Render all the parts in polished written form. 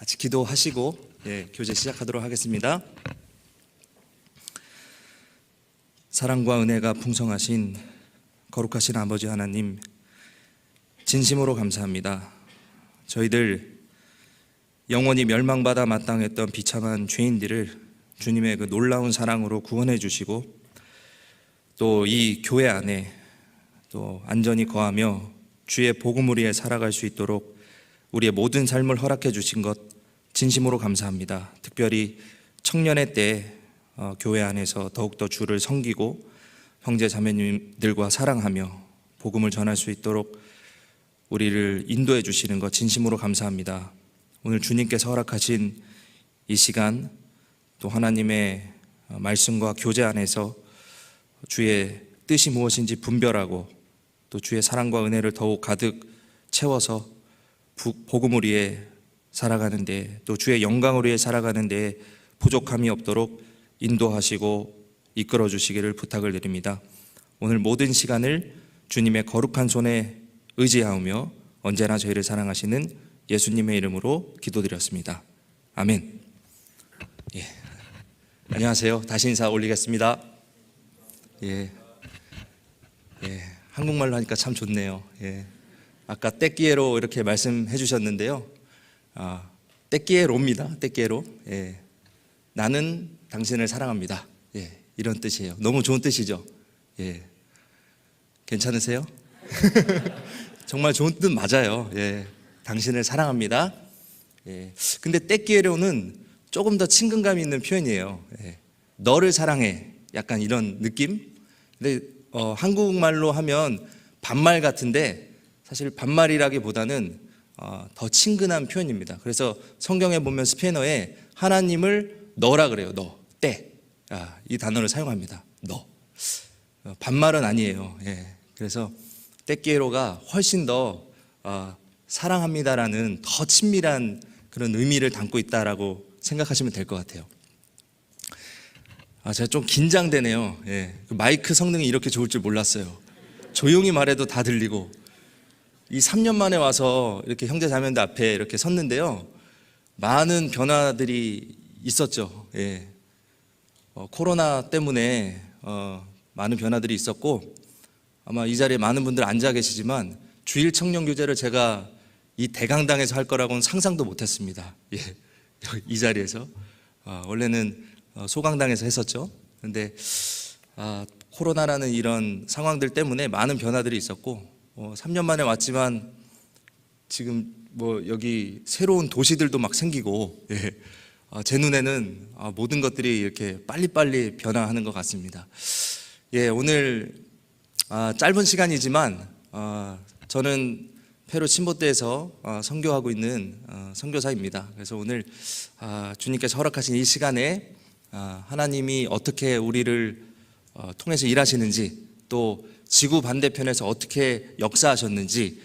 같이 기도하시고 교제 시작하도록 하겠습니다. 사랑과 은혜가 풍성하신 거룩하신 아버지 하나님, 진심으로 감사합니다. 저희들 영원히 멸망받아 마땅했던 비참한 죄인들을 주님의 그 놀라운 사랑으로 구원해 주시고, 또 이 교회 안에 또 안전히 거하며 주의 복음을 위해 살아갈 수 있도록 우리의 모든 삶을 허락해 주신 것 진심으로 감사합니다. 특별히 청년의 때 교회 안에서 더욱더 주를 섬기고 형제 자매님들과 사랑하며 복음을 전할 수 있도록 우리를 인도해 주시는 것 진심으로 감사합니다. 오늘 주님께서 허락하신 이 시간, 또 하나님의 말씀과 교제 안에서 주의 뜻이 무엇인지 분별하고 또 주의 사랑과 은혜를 더욱 가득 채워서 복음을 위해 살아가는데, 또 주의 영광을 위해 살아가는데 부족함이 없도록 인도하시고 이끌어 주시기를 부탁을 드립니다. 오늘 모든 시간을 주님의 거룩한 손에 의지하며 언제나 저희를 사랑하시는 예수님의 이름으로 기도드렸습니다. 아멘. 안녕하세요. 다시 인사 올리겠습니다. 한국말로 하니까 참 좋네요. 아까 떼끼에로 이렇게 말씀해 주셨는데요. 떼끼에로입니다. 떼끼에로. 나는 당신을 사랑합니다. 이런 뜻이에요. 너무 좋은 뜻이죠. 괜찮으세요? 정말 좋은 뜻 맞아요. 당신을 사랑합니다. 근데 떼끼에로는 조금 더 친근감이 있는 표현이에요. 너를 사랑해. 약간 이런 느낌? 근데 한국말로 하면 반말 같은데, 사실 반말이라기보다는 더 친근한 표현입니다. 그래서 성경에 보면 스페인어에 하나님을 너라 그래요. 너, 때. 이 단어를 사용합니다. 너. 반말은 아니에요. 그래서 떼끼에로가 훨씬 더 사랑합니다라는 더 친밀한 그런 의미를 담고 있다라고 생각하시면 될 것 같아요. 제가 좀 긴장되네요. 마이크 성능이 이렇게 좋을 줄 몰랐어요. 조용히 말해도 다 들리고. 이 3년 만에 와서 이렇게 형제 자매들 앞에 이렇게 섰는데요, 많은 변화들이 있었죠. 코로나 때문에 많은 변화들이 있었고, 아마 이 자리에 많은 분들 앉아 계시지만 주일 청년 교제를 제가 이 대강당에서 할 거라고는 상상도 못했습니다. 이 자리에서 원래는 소강당에서 했었죠. 그런데 코로나라는 이런 상황들 때문에 많은 변화들이 있었고, 3년 만에 왔지만 지금 여기 새로운 도시들도 막 생기고, 제 눈에는 모든 것들이 이렇게 빨리빨리 변화하는 것 같습니다. 오늘 짧은 시간이지만 저는 페루 침보대에서 선교하고 있는 선교사입니다. 그래서 오늘 주님께서 허락하신 이 시간에 하나님이 어떻게 우리를 통해서 일하시는지, 또 지구 반대편에서 어떻게 역사하셨는지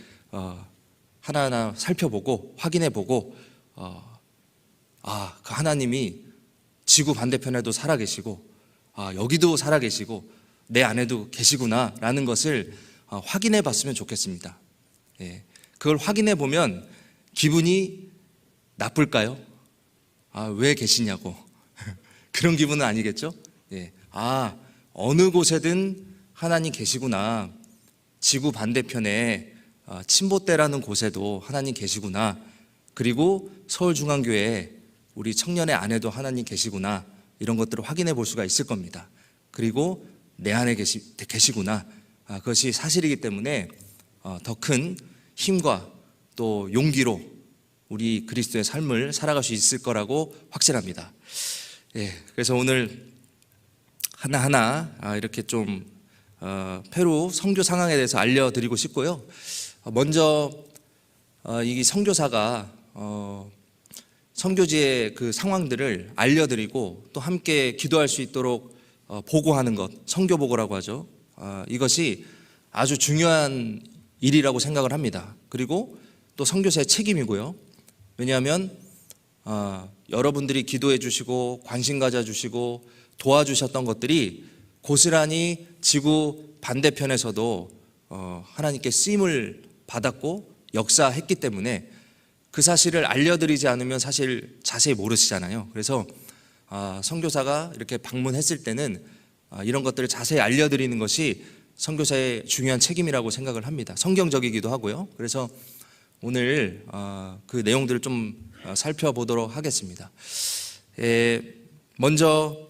하나하나 살펴보고 확인해보고, 그 하나님이 지구 반대편에도 살아계시고 여기도 살아계시고 내 안에도 계시구나 라는 것을 확인해 봤으면 좋겠습니다. 그걸 확인해 보면 기분이 나쁠까요? 왜 계시냐고 그런 기분은 아니겠죠? 어느 곳에든 하나님 계시구나. 지구 반대편에 침보대라는 곳에도 하나님 계시구나. 그리고 서울중앙교회 우리 청년의 안에도 하나님 계시구나. 이런 것들을 확인해 볼 수가 있을 겁니다. 그리고 내 안에 계시구나. 그것이 사실이기 때문에 더 큰 힘과 또 용기로 우리 그리스도의 삶을 살아갈 수 있을 거라고 확신합니다. 그래서 오늘 하나하나 이렇게 좀 페루 선교 상황에 대해서 알려드리고 싶고요. 먼저 이 선교사가 선교지의 그 상황들을 알려드리고 또 함께 기도할 수 있도록 보고하는 것, 선교보고라고 하죠. 이것이 아주 중요한 일이라고 생각을 합니다. 그리고 또 선교사의 책임이고요. 왜냐하면 여러분들이 기도해 주시고 관심 가져 주시고 도와주셨던 것들이 고스란히 지구 반대편에서도 하나님께 쓰임을 받았고 역사했기 때문에 그 사실을 알려드리지 않으면 사실 자세히 모르시잖아요. 그래서 선교사가 이렇게 방문했을 때는 이런 것들을 자세히 알려드리는 것이 선교사의 중요한 책임이라고 생각을 합니다. 성경적이기도 하고요. 그래서 오늘 그 내용들을 좀 살펴보도록 하겠습니다. 먼저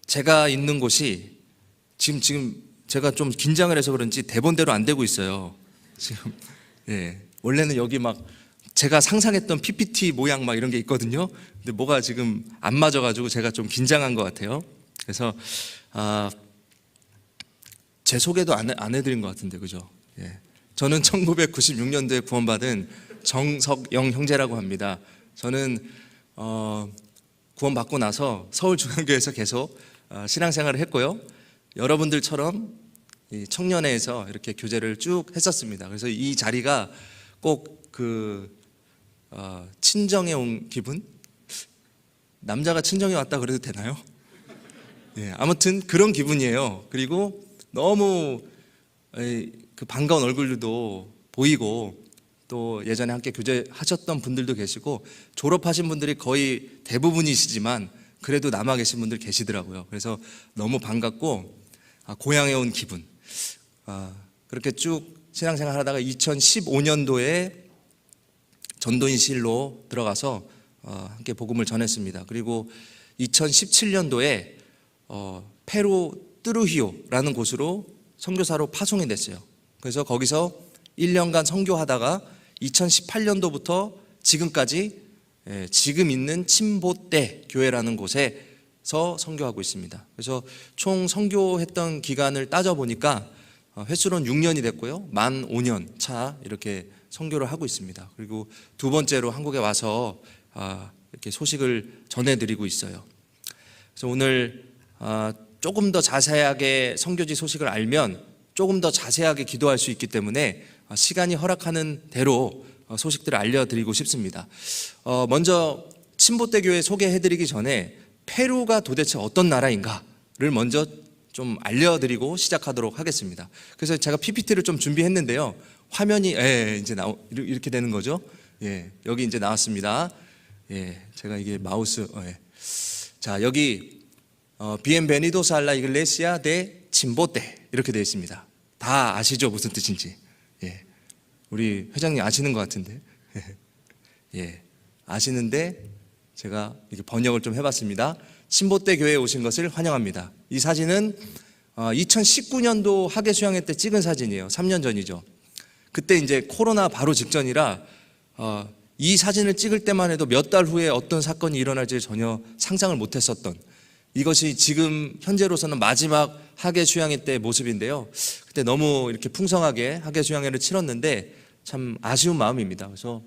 제가 있는 곳이 지금 제가 좀 긴장을 해서 그런지 대본대로 안 되고 있어요. 지금 원래는 여기 막 제가 상상했던 PPT 모양 막 이런 게 있거든요. 근데 뭐가 지금 안 맞아가지고 제가 좀 긴장한 것 같아요. 그래서 제 소개도 안 해드린 것 같은데, 그죠? 저는 1996년도에 구원받은 정석영 형제라고 합니다. 저는 구원받고 나서 서울중앙교회에서 계속 신앙생활을 했고요. 여러분들처럼 이 청년회에서 이렇게 교제를 쭉 했었습니다. 그래서 이 자리가 꼭 친정에 온 기분? 남자가 친정에 왔다 그래도 되나요? 아무튼 그런 기분이에요. 그리고 너무 그 반가운 얼굴들도 보이고, 또 예전에 함께 교제하셨던 분들도 계시고, 졸업하신 분들이 거의 대부분이시지만 그래도 남아 계신 분들 계시더라고요. 그래서 너무 반갑고 고향에 온 기분. 그렇게 쭉 신앙생활 하다가 2015년도에 전도인실로 들어가서 함께 복음을 전했습니다. 그리고 2017년도에 페루 트루히오라는 곳으로 선교사로 파송이 됐어요. 그래서 거기서 1년간 선교하다가 2018년도부터 지금까지 지금 있는 침보떼 교회라는 곳에서 선교하고 있습니다. 그래서 총 선교했던 기간을 따져보니까 횟수로는 6년이 됐고요. 만 5년 차 이렇게 선교를 하고 있습니다. 그리고 두 번째로 한국에 와서 이렇게 소식을 전해드리고 있어요. 그래서 오늘 조금 더 자세하게 선교지 소식을 알면 조금 더 자세하게 기도할 수 있기 때문에 시간이 허락하는 대로 소식들을 알려드리고 싶습니다. 먼저 침보떼 교회 소개해드리기 전에 페루가 도대체 어떤 나라인가를 먼저 좀 알려드리고 시작하도록 하겠습니다. 그래서 제가 PPT를 좀 준비했는데요. 화면이 이제 이렇게 되는 거죠. 여기 이제 나왔습니다. 제가 이게 마우스 자, 여기 Bienvenidos a la Iglesia de Chimbote 이렇게 되어 있습니다. 다 아시죠? 무슨 뜻인지. 우리 회장님 아시는 것 같은데. 아시는데 제가 이렇게 번역을 좀 해봤습니다. 침보떼 교회에 오신 것을 환영합니다. 이 사진은 2019년도 학예 수양회 때 찍은 사진이에요. 3년 전이죠. 그때 이제 코로나 바로 직전이라 이 사진을 찍을 때만 해도 몇 달 후에 어떤 사건이 일어날지 전혀 상상을 못했었던, 이것이 지금 현재로서는 마지막 학예 수양회 때 모습인데요. 그때 너무 이렇게 풍성하게 학예 수양회를 치렀는데 참 아쉬운 마음입니다. 그래서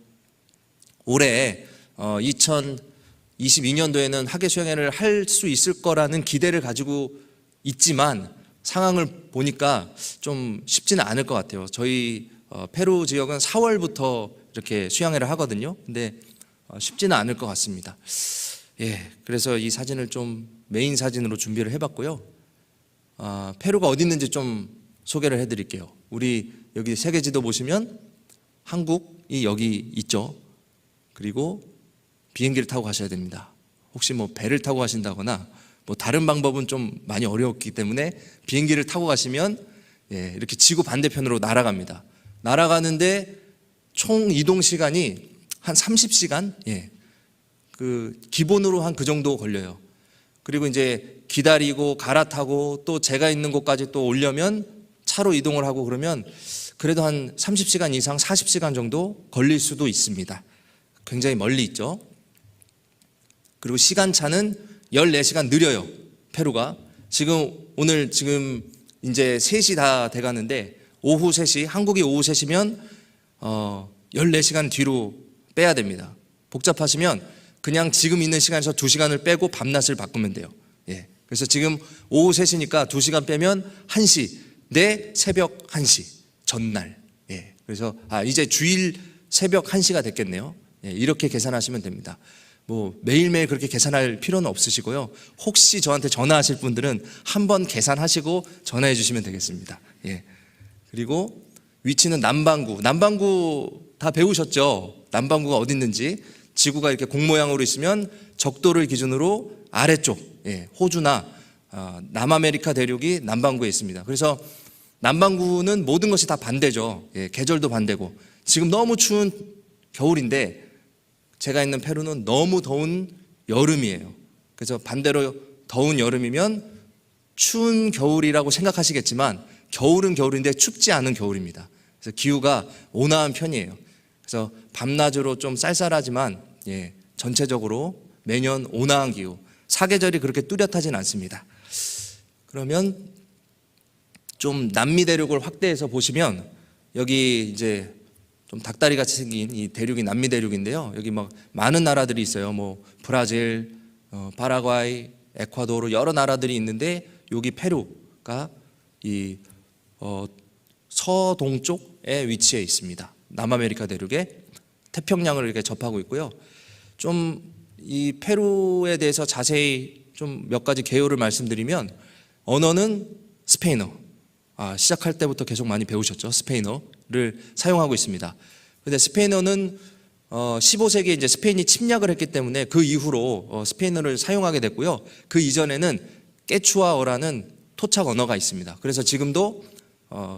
올해 2022년도에는 학예 수양회를 할 수 있을 거라는 기대를 가지고 있지만 상황을 보니까 좀 쉽지는 않을 것 같아요. 저희 페루 지역은 4월부터 이렇게 수양회를 하거든요. 근데 쉽지는 않을 것 같습니다. 그래서 이 사진을 좀 메인 사진으로 준비를 해봤고요. 페루가 어디 있는지 좀 소개를 해드릴게요. 우리 여기 세계지도 보시면 한국이 여기 있죠. 그리고 비행기를 타고 가셔야 됩니다. 혹시 뭐 배를 타고 가신다거나 뭐 다른 방법은 좀 많이 어려웠기 때문에 비행기를 타고 가시면 이렇게 지구 반대편으로 날아갑니다. 날아가는데 총 이동 시간이 한 30시간? 그 기본으로 한 그 정도 걸려요. 그리고 이제 기다리고 갈아타고 또 제가 있는 곳까지 또 오려면 차로 이동을 하고 그러면 그래도 한 30시간 이상 40시간 정도 걸릴 수도 있습니다. 굉장히 멀리 있죠. 그리고 시간차는 14시간 느려요. 페루가. 오늘 이제 3시 다 돼가는데 오후 3시, 한국이 오후 3시면 14시간 뒤로 빼야 됩니다. 복잡하시면 그냥 지금 있는 시간에서 2시간을 빼고 밤낮을 바꾸면 돼요. 그래서 지금 오후 3시니까 2시간 빼면 1시, 내 새벽 1시, 전날. 그래서 이제 주일 새벽 1시가 됐겠네요. 이렇게 계산하시면 됩니다. 뭐 매일매일 그렇게 계산할 필요는 없으시고요. 혹시 저한테 전화하실 분들은 한번 계산하시고 전화해 주시면 되겠습니다. 그리고 위치는 남반구. 남반구 다 배우셨죠? 남반구가 어디 있는지. 지구가 이렇게 공 모양으로 있으면 적도를 기준으로 아래쪽, 호주나 남아메리카 대륙이 남반구에 있습니다. 그래서 남반구는 모든 것이 다 반대죠. 계절도 반대고. 지금 너무 추운 겨울인데 제가 있는 페루는 너무 더운 여름이에요. 그래서 반대로 더운 여름이면 추운 겨울이라고 생각하시겠지만 겨울은 겨울인데 춥지 않은 겨울입니다. 그래서 기후가 온화한 편이에요. 그래서 밤낮으로 좀 쌀쌀하지만 전체적으로 매년 온화한 기후, 사계절이 그렇게 뚜렷하진 않습니다. 그러면 좀 남미 대륙을 확대해서 보시면 여기 이제 좀 닭다리 같이 생긴 이 대륙이 남미 대륙인데요. 여기 막 많은 나라들이 있어요. 뭐 브라질, 파라과이, 에콰도르 여러 나라들이 있는데 여기 페루가 이 서동쪽에 위치해 있습니다. 남아메리카 대륙에 태평양을 이렇게 접하고 있고요. 좀 이 페루에 대해서 자세히 좀 몇 가지 개요를 말씀드리면 언어는 스페인어. 시작할 때부터 계속 많이 배우셨죠. 스페인어를 사용하고 있습니다. 근데 스페인어는 15세기에 이제 스페인이 침략을 했기 때문에 그 이후로 스페인어를 사용하게 됐고요. 그 이전에는 깨추아어라는 토착 언어가 있습니다. 그래서 지금도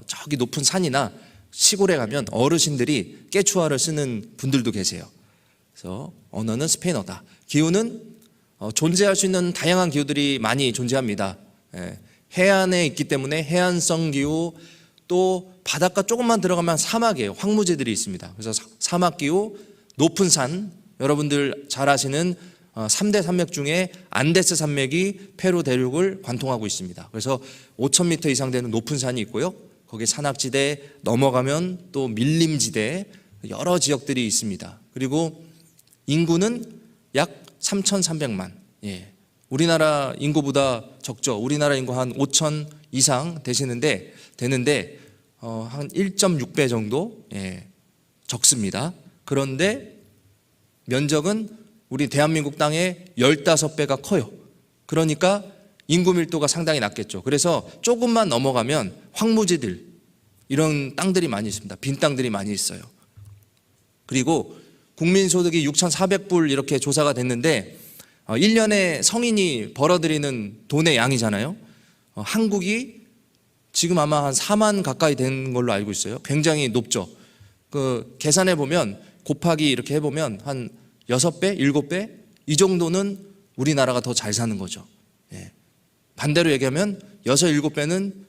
저기 높은 산이나 시골에 가면 어르신들이 깨추아를 쓰는 분들도 계세요. 그래서 언어는 스페인어다. 기후는 존재할 수 있는 다양한 기후들이 많이 존재합니다. 해안에 있기 때문에 해안성 기후, 또 바닷가 조금만 들어가면 사막이에요. 황무지들이 있습니다. 그래서 사막 기후, 높은 산, 여러분들 잘 아시는 3대 산맥 중에 안데스 산맥이 페루 대륙을 관통하고 있습니다. 그래서 5,000m 이상 되는 높은 산이 있고요. 거기 산악지대 넘어가면 또 밀림지대 여러 지역들이 있습니다. 그리고 인구는 약 3,300만. 우리나라 인구보다 적죠. 우리나라 인구 한 5천 이상 되는데 한 1.6배 정도 적습니다. 그런데 면적은 우리 대한민국 땅의 15배가 커요. 그러니까 인구 밀도가 상당히 낮겠죠. 그래서 조금만 넘어가면 황무지들, 이런 땅들이 많이 있습니다. 빈 땅들이 많이 있어요. 그리고 국민소득이 6,400불 이렇게 조사가 됐는데 1년에 성인이 벌어들이는 돈의 양이잖아요. 한국이 지금 아마 한 4만 가까이 되는 걸로 알고 있어요. 굉장히 높죠. 그 계산해 보면 곱하기 이렇게 해보면 한 6배, 7배 이 정도는 우리나라가 더 잘 사는 거죠. 반대로 얘기하면 6, 7배는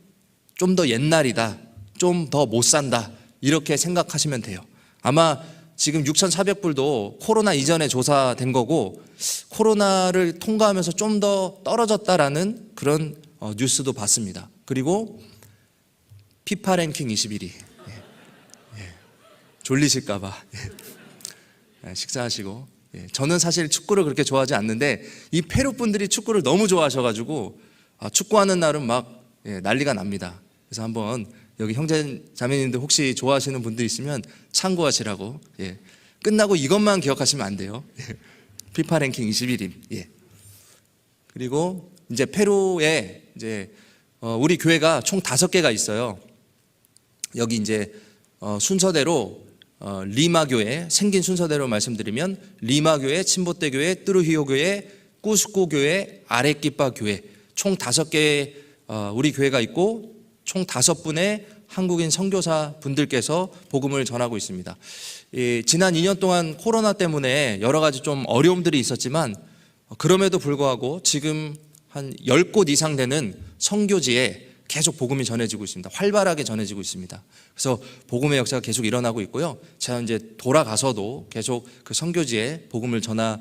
좀 더 옛날이다, 좀 더 못 산다, 이렇게 생각하시면 돼요. 아마 지금 6,400불도 코로나 이전에 조사된 거고 코로나를 통과하면서 좀 더 떨어졌다라는 그런 뉴스도 봤습니다. 그리고 피파 랭킹 21위. 졸리실까봐 식사하시고. 저는 사실 축구를 그렇게 좋아하지 않는데 이 페루 분들이 축구를 너무 좋아하셔가지고 축구하는 날은 막 난리가 납니다. 그래서 한번 여기 형제 자매님들 혹시 좋아하시는 분들 있으면 참고하시라고. 끝나고 이것만 기억하시면 안 돼요. 피파 랭킹 21위. 그리고 이제 페루에 이제 우리 교회가 총 5개가 있어요. 여기 이제 순서대로 리마 교회, 생긴 순서대로 말씀드리면 리마 교회, 침보떼 교회, 트루히오 교회, 꾸스코 교회, 아레키파 교회, 총 5개의 우리 교회가 있고 총 5분의 한국인 선교사 분들께서 복음을 전하고 있습니다. 지난 2년 동안 코로나 때문에 여러 가지 좀 어려움들이 있었지만 그럼에도 불구하고 지금 한 10곳 이상 되는 선교지에 계속 복음이 전해지고 있습니다. 활발하게 전해지고 있습니다. 그래서 복음의 역사가 계속 일어나고 있고요. 제가 이제 돌아가서도 계속 그 선교지에 복음을 전할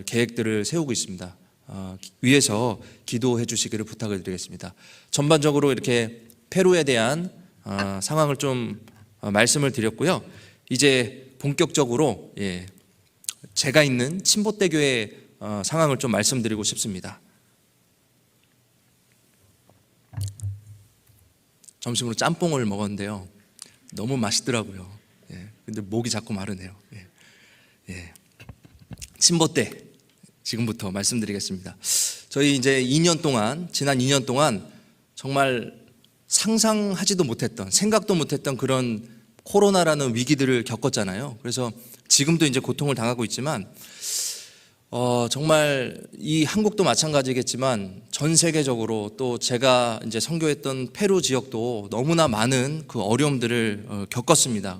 계획들을 세우고 있습니다. 위에서 기도해 주시기를 부탁을 드리겠습니다. 전반적으로 이렇게 페루에 대한 상황을 좀 말씀을 드렸고요. 이제 본격적으로 제가 있는 침보떼 교회 상황을 좀 말씀드리고 싶습니다. 점심으로 짬뽕을 먹었는데요. 너무 맛있더라고요. 근데 목이 자꾸 마르네요. 침보떼 지금부터 말씀드리겠습니다. 저희 이제 지난 2년 동안 정말 상상하지도 못했던, 생각도 못했던 그런 코로나라는 위기들을 겪었잖아요. 그래서 지금도 이제 고통을 당하고 있지만 정말 이 한국도 마찬가지겠지만 전 세계적으로 또 제가 이제 선교했던 페루 지역도 너무나 많은 그 어려움들을 겪었습니다.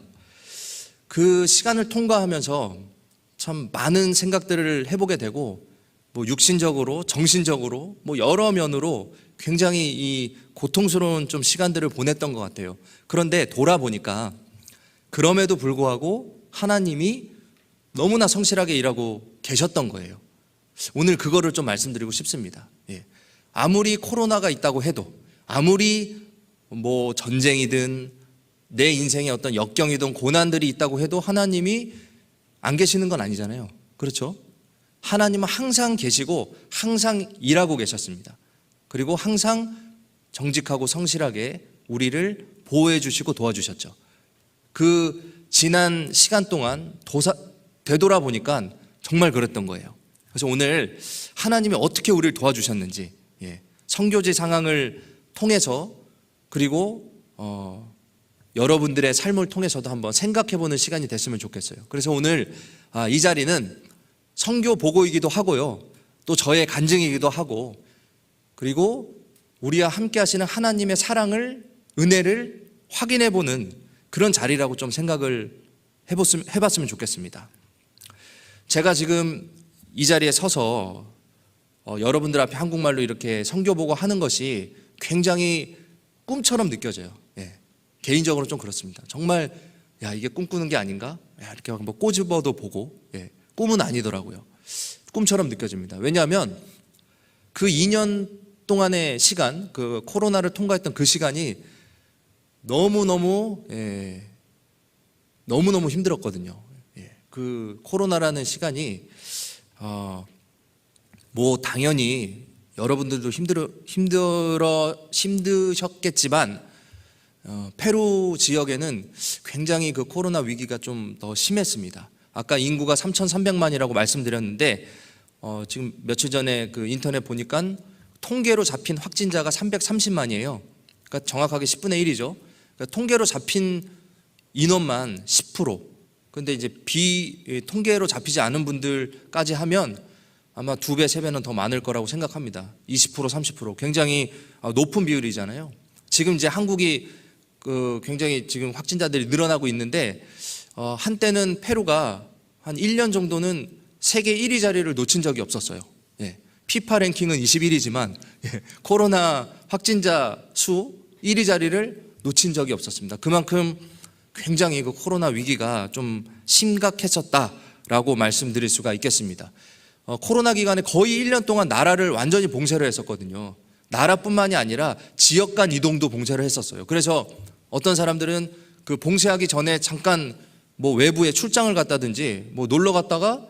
그 시간을 통과하면서 참 많은 생각들을 해보게 되고 뭐 육신적으로, 정신적으로 뭐 여러 면으로 굉장히 이 고통스러운 좀 시간들을 보냈던 것 같아요. 그런데 돌아보니까 그럼에도 불구하고 하나님이 너무나 성실하게 일하고 계셨던 거예요. 오늘 그거를 좀 말씀드리고 싶습니다. 예. 아무리 코로나가 있다고 해도, 아무리 뭐 전쟁이든 내 인생에 어떤 역경이든 고난들이 있다고 해도 하나님이 안 계시는 건 아니잖아요. 그렇죠? 하나님은 항상 계시고 항상 일하고 계셨습니다. 그리고 항상 정직하고 성실하게 우리를 보호해 주시고 도와주셨죠. 그 지난 시간 동안 되돌아보니까 정말 그랬던 거예요. 그래서 오늘 하나님이 어떻게 우리를 도와주셨는지, 선교지 상황을 통해서 그리고 여러분들의 삶을 통해서도 한번 생각해보는 시간이 됐으면 좋겠어요. 그래서 오늘 이 자리는 선교 보고이기도 하고요, 또 저의 간증이기도 하고, 그리고 우리와 함께 하시는 하나님의 사랑을, 은혜를 확인해보는 그런 자리라고 좀 생각을 해봤으면 좋겠습니다. 제가 지금 이 자리에 서서 여러분들 앞에 한국말로 이렇게 선교 보고 하는 것이 굉장히 꿈처럼 느껴져요. 개인적으로 좀 그렇습니다. 정말 이게 꿈꾸는 게 아닌가? 이렇게 뭐 꼬집어도 보고, 꿈은 아니더라고요. 꿈처럼 느껴집니다. 왜냐하면 그 2년 동안의 시간, 그 코로나를 통과했던 그 시간이 너무너무 힘들었거든요. 그 코로나라는 시간이 뭐 당연히 여러분들도 힘드셨겠지만 페루 지역에는 굉장히 그 코로나 위기가 좀 더 심했습니다. 아까 인구가 3,300만이라고 말씀드렸는데 지금 며칠 전에 그 인터넷 보니까 통계로 잡힌 확진자가 330만이에요. 그러니까 정확하게 10분의 1이죠. 그러니까 통계로 잡힌 인원만 10%. 근데 이제 통계로 잡히지 않은 분들까지 하면 아마 2배, 3배는 더 많을 거라고 생각합니다. 20%, 30% 굉장히 높은 비율이잖아요. 지금 이제 한국이 굉장히 지금 확진자들이 늘어나고 있는데 한때는 페루가 한 1년 정도는 세계 1위 자리를 놓친 적이 없었어요. 피파 랭킹은 21위지만 코로나 확진자 수 1위 자리를 놓친 적이 없었습니다. 그만큼 굉장히 그 코로나 위기가 좀 심각했었다라고 말씀드릴 수가 있겠습니다. 코로나 기간에 거의 1년 동안 나라를 완전히 봉쇄를 했었거든요. 나라뿐만이 아니라 지역 간 이동도 봉쇄를 했었어요. 그래서 어떤 사람들은 그 봉쇄하기 전에 잠깐 뭐 외부에 출장을 갔다든지 뭐 놀러 갔다가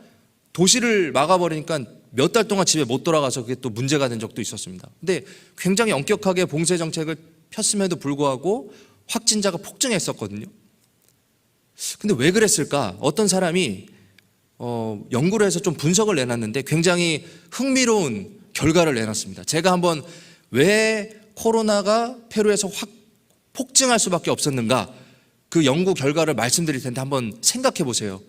도시를 막아버리니까 몇 달 동안 집에 못 돌아가서 그게 또 문제가 된 적도 있었습니다. 근데 굉장히 엄격하게 봉쇄 정책을 폈음에도 불구하고 확진자가 폭증했었거든요. 근데 왜 그랬을까? 어떤 사람이 연구를 해서 좀 분석을 내놨는데 굉장히 흥미로운 결과를 내놨습니다. 제가 한번 왜 코로나가 페루에서 확 폭증할 수밖에 없었는가, 그 연구 결과를 말씀드릴 텐데 한번 생각해 보세요.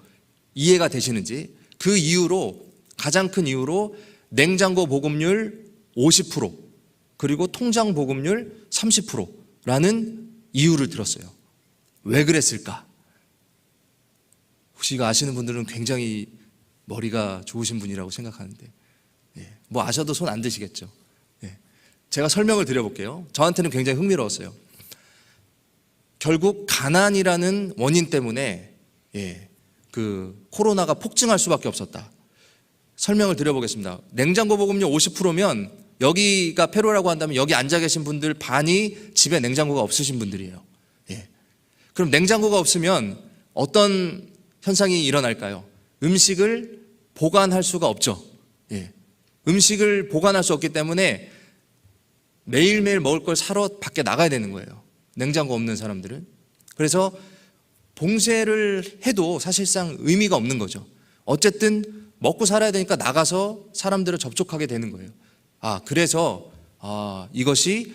이해가 되시는지. 그 이유로, 가장 큰 이유로 냉장고 보급률 50% 그리고 통장 보급률 30%라는 이유를 들었어요. 왜 그랬을까? 혹시 이거 아시는 분들은 굉장히 머리가 좋으신 분이라고 생각하는데, 뭐 아셔도 손 안 드시겠죠. 제가 설명을 드려볼게요. 저한테는 굉장히 흥미로웠어요. 결국 가난이라는 원인 때문에 그 코로나가 폭증할 수밖에 없었다. 설명을 드려보겠습니다. 냉장고 보급률 50%면 여기가 페루라고 한다면 여기 앉아 계신 분들 반이 집에 냉장고가 없으신 분들이에요. 그럼 냉장고가 없으면 어떤 현상이 일어날까요? 음식을 보관할 수가 없죠. 음식을 보관할 수 없기 때문에 매일매일 먹을 걸 사러 밖에 나가야 되는 거예요. 냉장고 없는 사람들은. 그래서 봉쇄를 해도 사실상 의미가 없는 거죠. 어쨌든 먹고 살아야 되니까 나가서 사람들을 접촉하게 되는 거예요. 그래서 이것이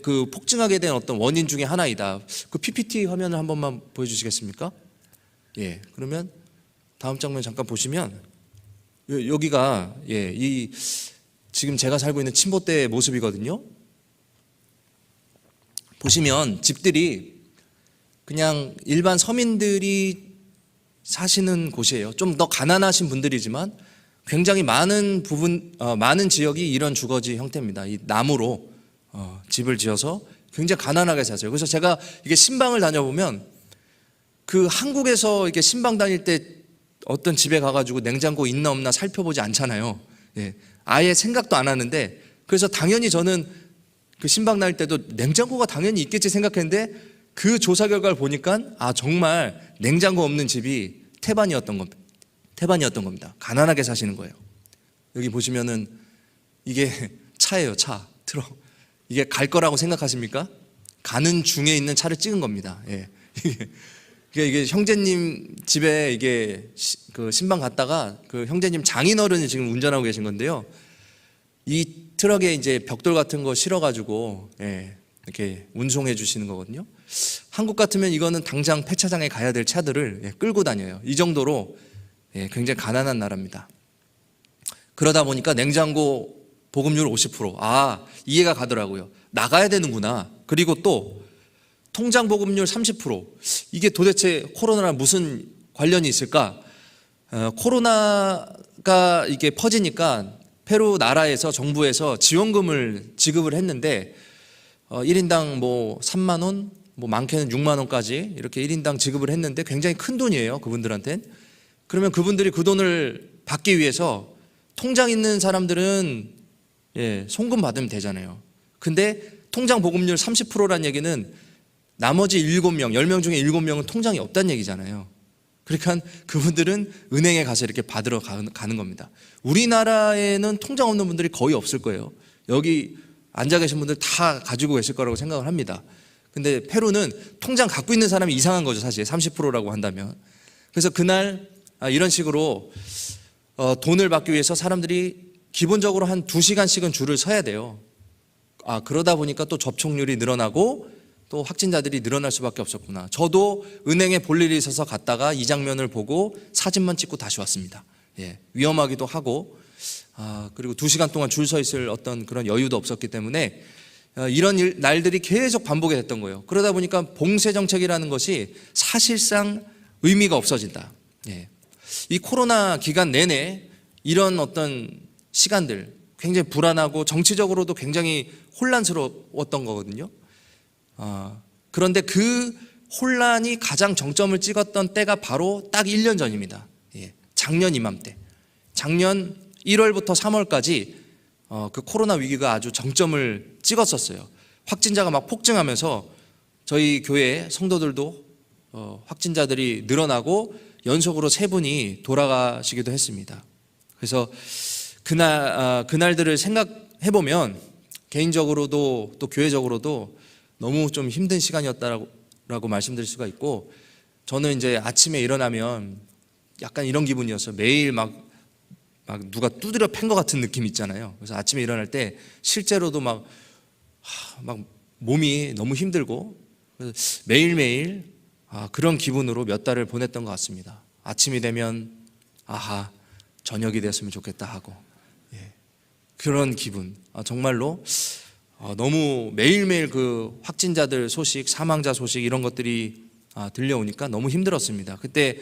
그 폭증하게 된 어떤 원인 중에 하나이다. 그 PPT 화면을 한 번만 보여주시겠습니까? 예, 그러면 다음 장면 잠깐 보시면 여기가 이 지금 제가 살고 있는 침보대 모습이거든요. 보시면 집들이 그냥 일반 서민들이 사시는 곳이에요. 좀 더 가난하신 분들이지만 굉장히 많은 많은 지역이 이런 주거지 형태입니다. 이 나무로 집을 지어서 굉장히 가난하게 사세요. 그래서 제가 이게 신방을 다녀보면 그 한국에서 이렇게 신방 다닐 때 어떤 집에 가가지고 냉장고 있나 없나 살펴보지 않잖아요. 예, 아예 생각도 안 하는데, 그래서 당연히 저는 그 신방 다닐 때도 냉장고가 당연히 있겠지 생각했는데 그 조사 결과를 보니까 정말 냉장고 없는 집이 태반이었던 겁니다. 가난하게 사시는 거예요. 여기 보시면은 이게 차예요, 차, 트럭. 이게 갈 거라고 생각하십니까? 가는 중에 있는 차를 찍은 겁니다. 예. 이게 형제님 집에 이게 그 신방 갔다가 그 형제님 장인어른이 지금 운전하고 계신 건데요. 이 트럭에 이제 벽돌 같은 거 실어가지고 이렇게 운송해 주시는 거거든요. 한국 같으면 이거는 당장 폐차장에 가야 될 차들을 끌고 다녀요. 이 정도로 굉장히 가난한 나라입니다. 그러다 보니까 냉장고 보급률 50%. 이해가 가더라고요. 나가야 되는구나. 그리고 또 통장 보급률 30%. 이게 도대체 코로나랑 무슨 관련이 있을까? 코로나가 이게 퍼지니까 페루 나라에서 정부에서 지원금을 지급을 했는데 1인당 뭐 3만 원, 뭐 많게는 6만 원까지 이렇게 1인당 지급을 했는데 굉장히 큰 돈이에요, 그분들한텐. 그러면 그분들이 그 돈을 받기 위해서 통장 있는 사람들은 송금 받으면 되잖아요. 근데 통장 보급률 30%란 얘기는 나머지 7명, 10명 중에 7명은 통장이 없다는 얘기잖아요. 그러니까 그분들은 은행에 가서 이렇게 받으러 가는 겁니다. 우리나라에는 통장 없는 분들이 거의 없을 거예요. 여기 앉아 계신 분들 다 가지고 계실 거라고 생각을 합니다. 근데 페루는 통장 갖고 있는 사람이 이상한 거죠, 사실 30%라고 한다면. 그래서 그날 이런 식으로 돈을 받기 위해서 사람들이 기본적으로 한 2시간씩은 줄을 서야 돼요. 그러다 보니까 또 접촉률이 늘어나고 또 확진자들이 늘어날 수밖에 없었구나. 저도 은행에 볼 일이 있어서 갔다가 이 장면을 보고 사진만 찍고 다시 왔습니다. 위험하기도 하고 그리고 2시간 동안 줄 서 있을 어떤 그런 여유도 없었기 때문에 이런 날들이 계속 반복이 됐던 거예요. 그러다 보니까 봉쇄 정책이라는 것이 사실상 의미가 없어진다. 이 코로나 기간 내내 이런 어떤 시간들 굉장히 불안하고 정치적으로도 굉장히 혼란스러웠던 거거든요. 그런데 그 혼란이 가장 정점을 찍었던 때가 바로 딱 1년 전입니다. 작년 이맘때, 작년 1월부터 3월까지 그 코로나 위기가 아주 정점을 찍었었어요. 확진자가 막 폭증하면서 저희 교회 성도들도 확진자들이 늘어나고 연속으로 3분이 돌아가시기도 했습니다. 그래서 그날들을 생각해 보면 개인적으로도 또 교회적으로도 너무 좀 힘든 시간이었다라고 말씀드릴 수가 있고, 저는 이제 아침에 일어나면 약간 이런 기분이었어요. 매일 막 누가 두드려 팬 것 같은 느낌 있잖아요. 그래서 아침에 일어날 때 실제로도 막 몸이 너무 힘들고, 그래서 매일매일 그런 기분으로 몇 달을 보냈던 것 같습니다. 아침이 되면 저녁이 됐으면 좋겠다 하고, 그런 기분. 정말로 너무 매일매일 그 확진자들 소식, 사망자 소식 이런 것들이 들려오니까 너무 힘들었습니다. 그때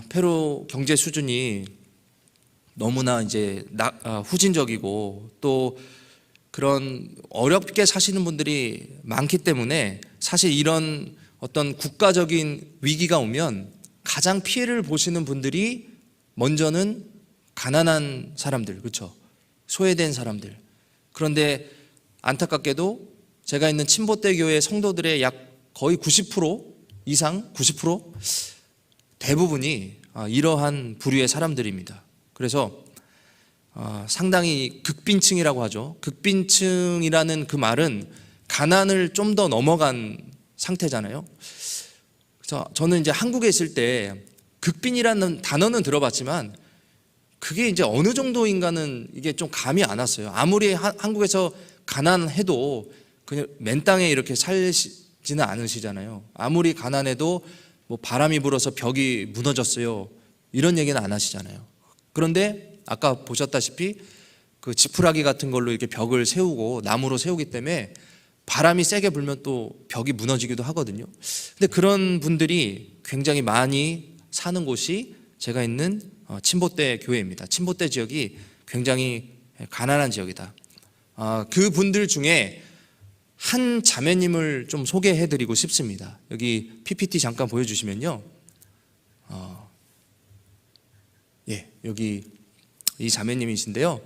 페루 경제 수준이 너무나 이제 후진적이고 또 그런 어렵게 사시는 분들이 많기 때문에 사실 이런 어떤 국가적인 위기가 오면 가장 피해를 보시는 분들이 먼저는 가난한 사람들, 그렇죠? 소외된 사람들. 그런데 안타깝게도 제가 있는 침보대 교회 성도들의 약 거의 90% 이상, 90% 대부분이 이러한 부류의 사람들입니다. 그래서 상당히 극빈층이라고 하죠. 극빈층이라는 그 말은 가난을 좀 더 넘어간 상태잖아요. 그래서 저는 이제 한국에 있을 때 극빈이라는 단어는 들어봤지만 그게 이제 어느 정도인가는 이게 좀 감이 안 왔어요. 아무리 한국에서 가난해도 그냥 맨 땅에 이렇게 살지는 않으시잖아요. 아무리 가난해도 뭐 바람이 불어서 벽이 무너졌어요, 이런 얘기는 안 하시잖아요. 그런데 아까 보셨다시피 그 지푸라기 같은 걸로 이렇게 벽을 세우고 나무로 세우기 때문에 바람이 세게 불면 또 벽이 무너지기도 하거든요. 근데 그런 분들이 굉장히 많이 사는 곳이 제가 있는 침보대 교회입니다. 침보대 지역이 굉장히 가난한 지역이다. 그 분들 중에 한 자매님을 좀 소개해드리고 싶습니다. 여기 PPT 잠깐 보여주시면요. 여기 이 자매님이신데요.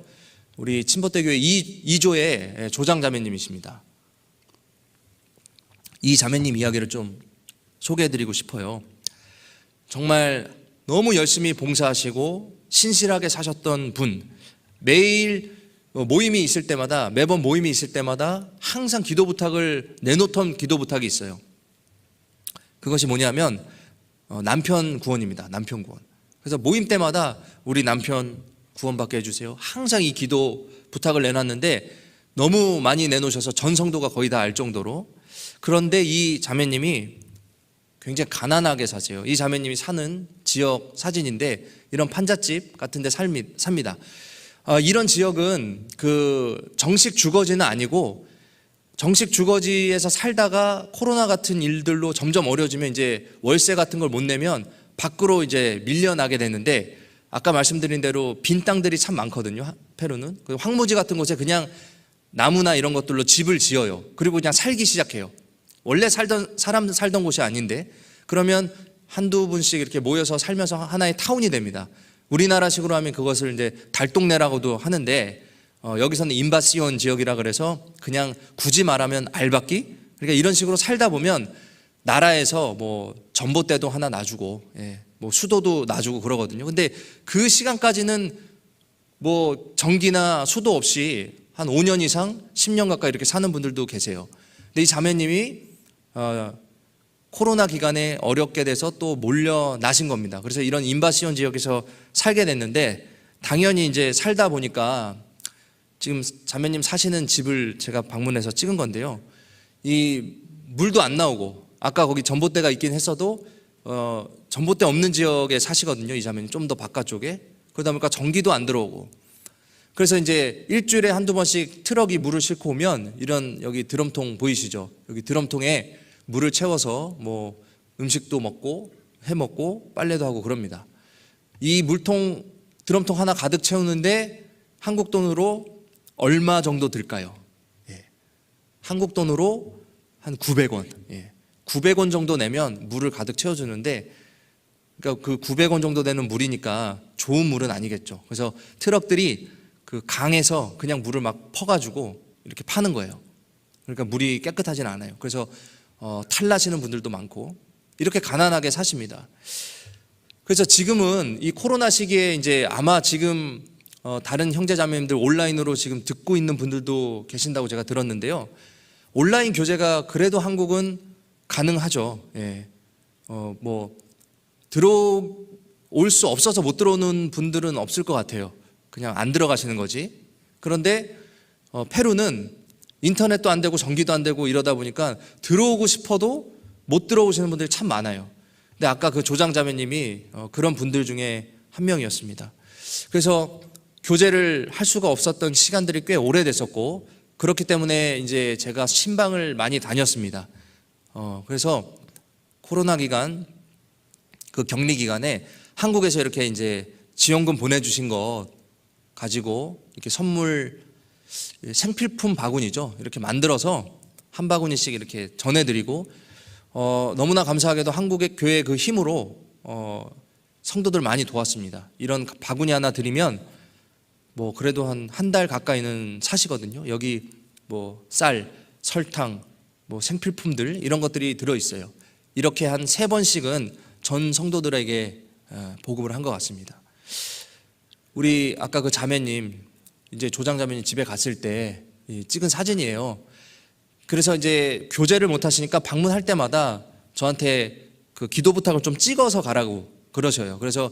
우리 침보대교회 2조의 조장 자매님이십니다. 이 자매님 이야기를 좀 소개해드리고 싶어요. 정말 너무 열심히 봉사하시고 신실하게 사셨던 분, 매일 모임이 있을 때마다, 매번 모임이 있을 때마다 항상 기도 부탁을 내놓던 기도 부탁이 있어요. 그것이 뭐냐면 남편 구원입니다. 남편 구원. 그래서 모임 때마다 우리 남편 구원받게 해주세요, 항상 이 기도 부탁을 내놨는데 너무 많이 내놓으셔서 전 성도가 거의 다 알 정도로. 그런데 이 자매님이 굉장히 가난하게 사세요. 이 자매님이 사는 지역 사진인데 이런 판잣집 같은 데 삽니다. 이런 지역은 그 정식 주거지는 아니고, 정식 주거지에서 살다가 코로나 같은 일들로 점점 어려워지면 이제 월세 같은 걸 못 내면 밖으로 이제 밀려나게 되는데, 아까 말씀드린 대로 빈 땅들이 참 많거든요. 페루는 황무지 같은 곳에 그냥 나무나 이런 것들로 집을 지어요. 그리고 그냥 살기 시작해요. 원래 사람 살던 곳이 아닌데, 그러면 한두 분씩 이렇게 모여서 살면서 하나의 타운이 됩니다. 우리나라식으로 하면 그것을 이제 달동네라고도 하는데, 여기서는 인바시온 지역이라 그래서 그냥 굳이 말하면 알박기. 그러니까 이런 식으로 살다 보면 나라에서 뭐 전봇대도 하나 놔주고, 뭐 수도도 놔주고 그러거든요. 근데 그 시간까지는 뭐 전기나 수도 없이 한 5년 이상, 10년 가까이 이렇게 사는 분들도 계세요. 근데 이 자매님이 코로나 기간에 어렵게 돼서 또 몰려 나신 겁니다. 그래서 이런 인바시온 지역에서 살게 됐는데, 당연히 이제 살다 보니까 지금 자매님 사시는 집을 제가 방문해서 찍은 건데요. 이 물도 안 나오고, 아까 거기 전봇대가 있긴 했어도 전봇대 없는 지역에 사시거든요. 이 자매님 좀 더 바깥쪽에. 그러다 보니까 전기도 안 들어오고. 그래서 이제 일주일에 한두 번씩 트럭이 물을 싣고 오면 이런 여기 드럼통 보이시죠? 여기 드럼통에 물을 채워서 뭐 음식도 먹고 해 먹고 빨래도 하고 그럽니다. 이 물통 드럼통 하나 가득 채우는데 한국 돈으로 얼마 정도 들까요? 한국 돈으로 한 900원. 900원 정도 내면 물을 가득 채워주는데, 그러니까 그 900원 정도 되는 물이니까 좋은 물은 아니겠죠. 그래서 트럭들이 그 강에서 그냥 물을 막 퍼가지고 이렇게 파는 거예요. 그러니까 물이 깨끗하진 않아요. 그래서 탈나시는 분들도 많고 이렇게 가난하게 사십니다. 그래서 지금은 이 코로나 시기에 이제 아마 지금 다른 형제자매님들 온라인으로 지금 듣고 있는 분들도 계신다고 제가 들었는데요. 온라인 교제가 그래도 한국은 가능하죠. 뭐 들어올 수 없어서 못 들어오는 분들은 없을 것 같아요. 그냥 안 들어가시는 거지. 그런데 페루는 인터넷도 안 되고 전기도 안 되고 이러다 보니까 들어오고 싶어도 못 들어오시는 분들이 참 많아요. 근데 아까 그 조장자매님이 그런 분들 중에 한 명이었습니다. 그래서 교제를 할 수가 없었던 시간들이 꽤 오래됐었고, 그렇기 때문에 이제 제가 신방을 많이 다녔습니다. 그래서 코로나 기간, 그 격리 기간에 한국에서 이렇게 이제 지원금 보내주신 거 가지고 이렇게 선물, 생필품 바구니죠. 이렇게 만들어서 한 바구니씩 이렇게 전해드리고, 너무나 감사하게도 한국의 교회 그 힘으로 성도들 많이 도왔습니다. 이런 바구니 하나 드리면 뭐 그래도 한 달 가까이는 사시거든요. 여기 뭐 쌀, 설탕, 뭐 생필품들 이런 것들이 들어있어요. 이렇게 한 3번씩은 전 성도들에게 보급을 한 것 같습니다. 우리 아까 그 자매님, 이제 조장 자매님 집에 갔을 때 찍은 사진이에요. 그래서 이제 교제를 못 하시니까 방문할 때마다 저한테 그 기도 부탁을 좀 찍어서 가라고 그러셔요. 그래서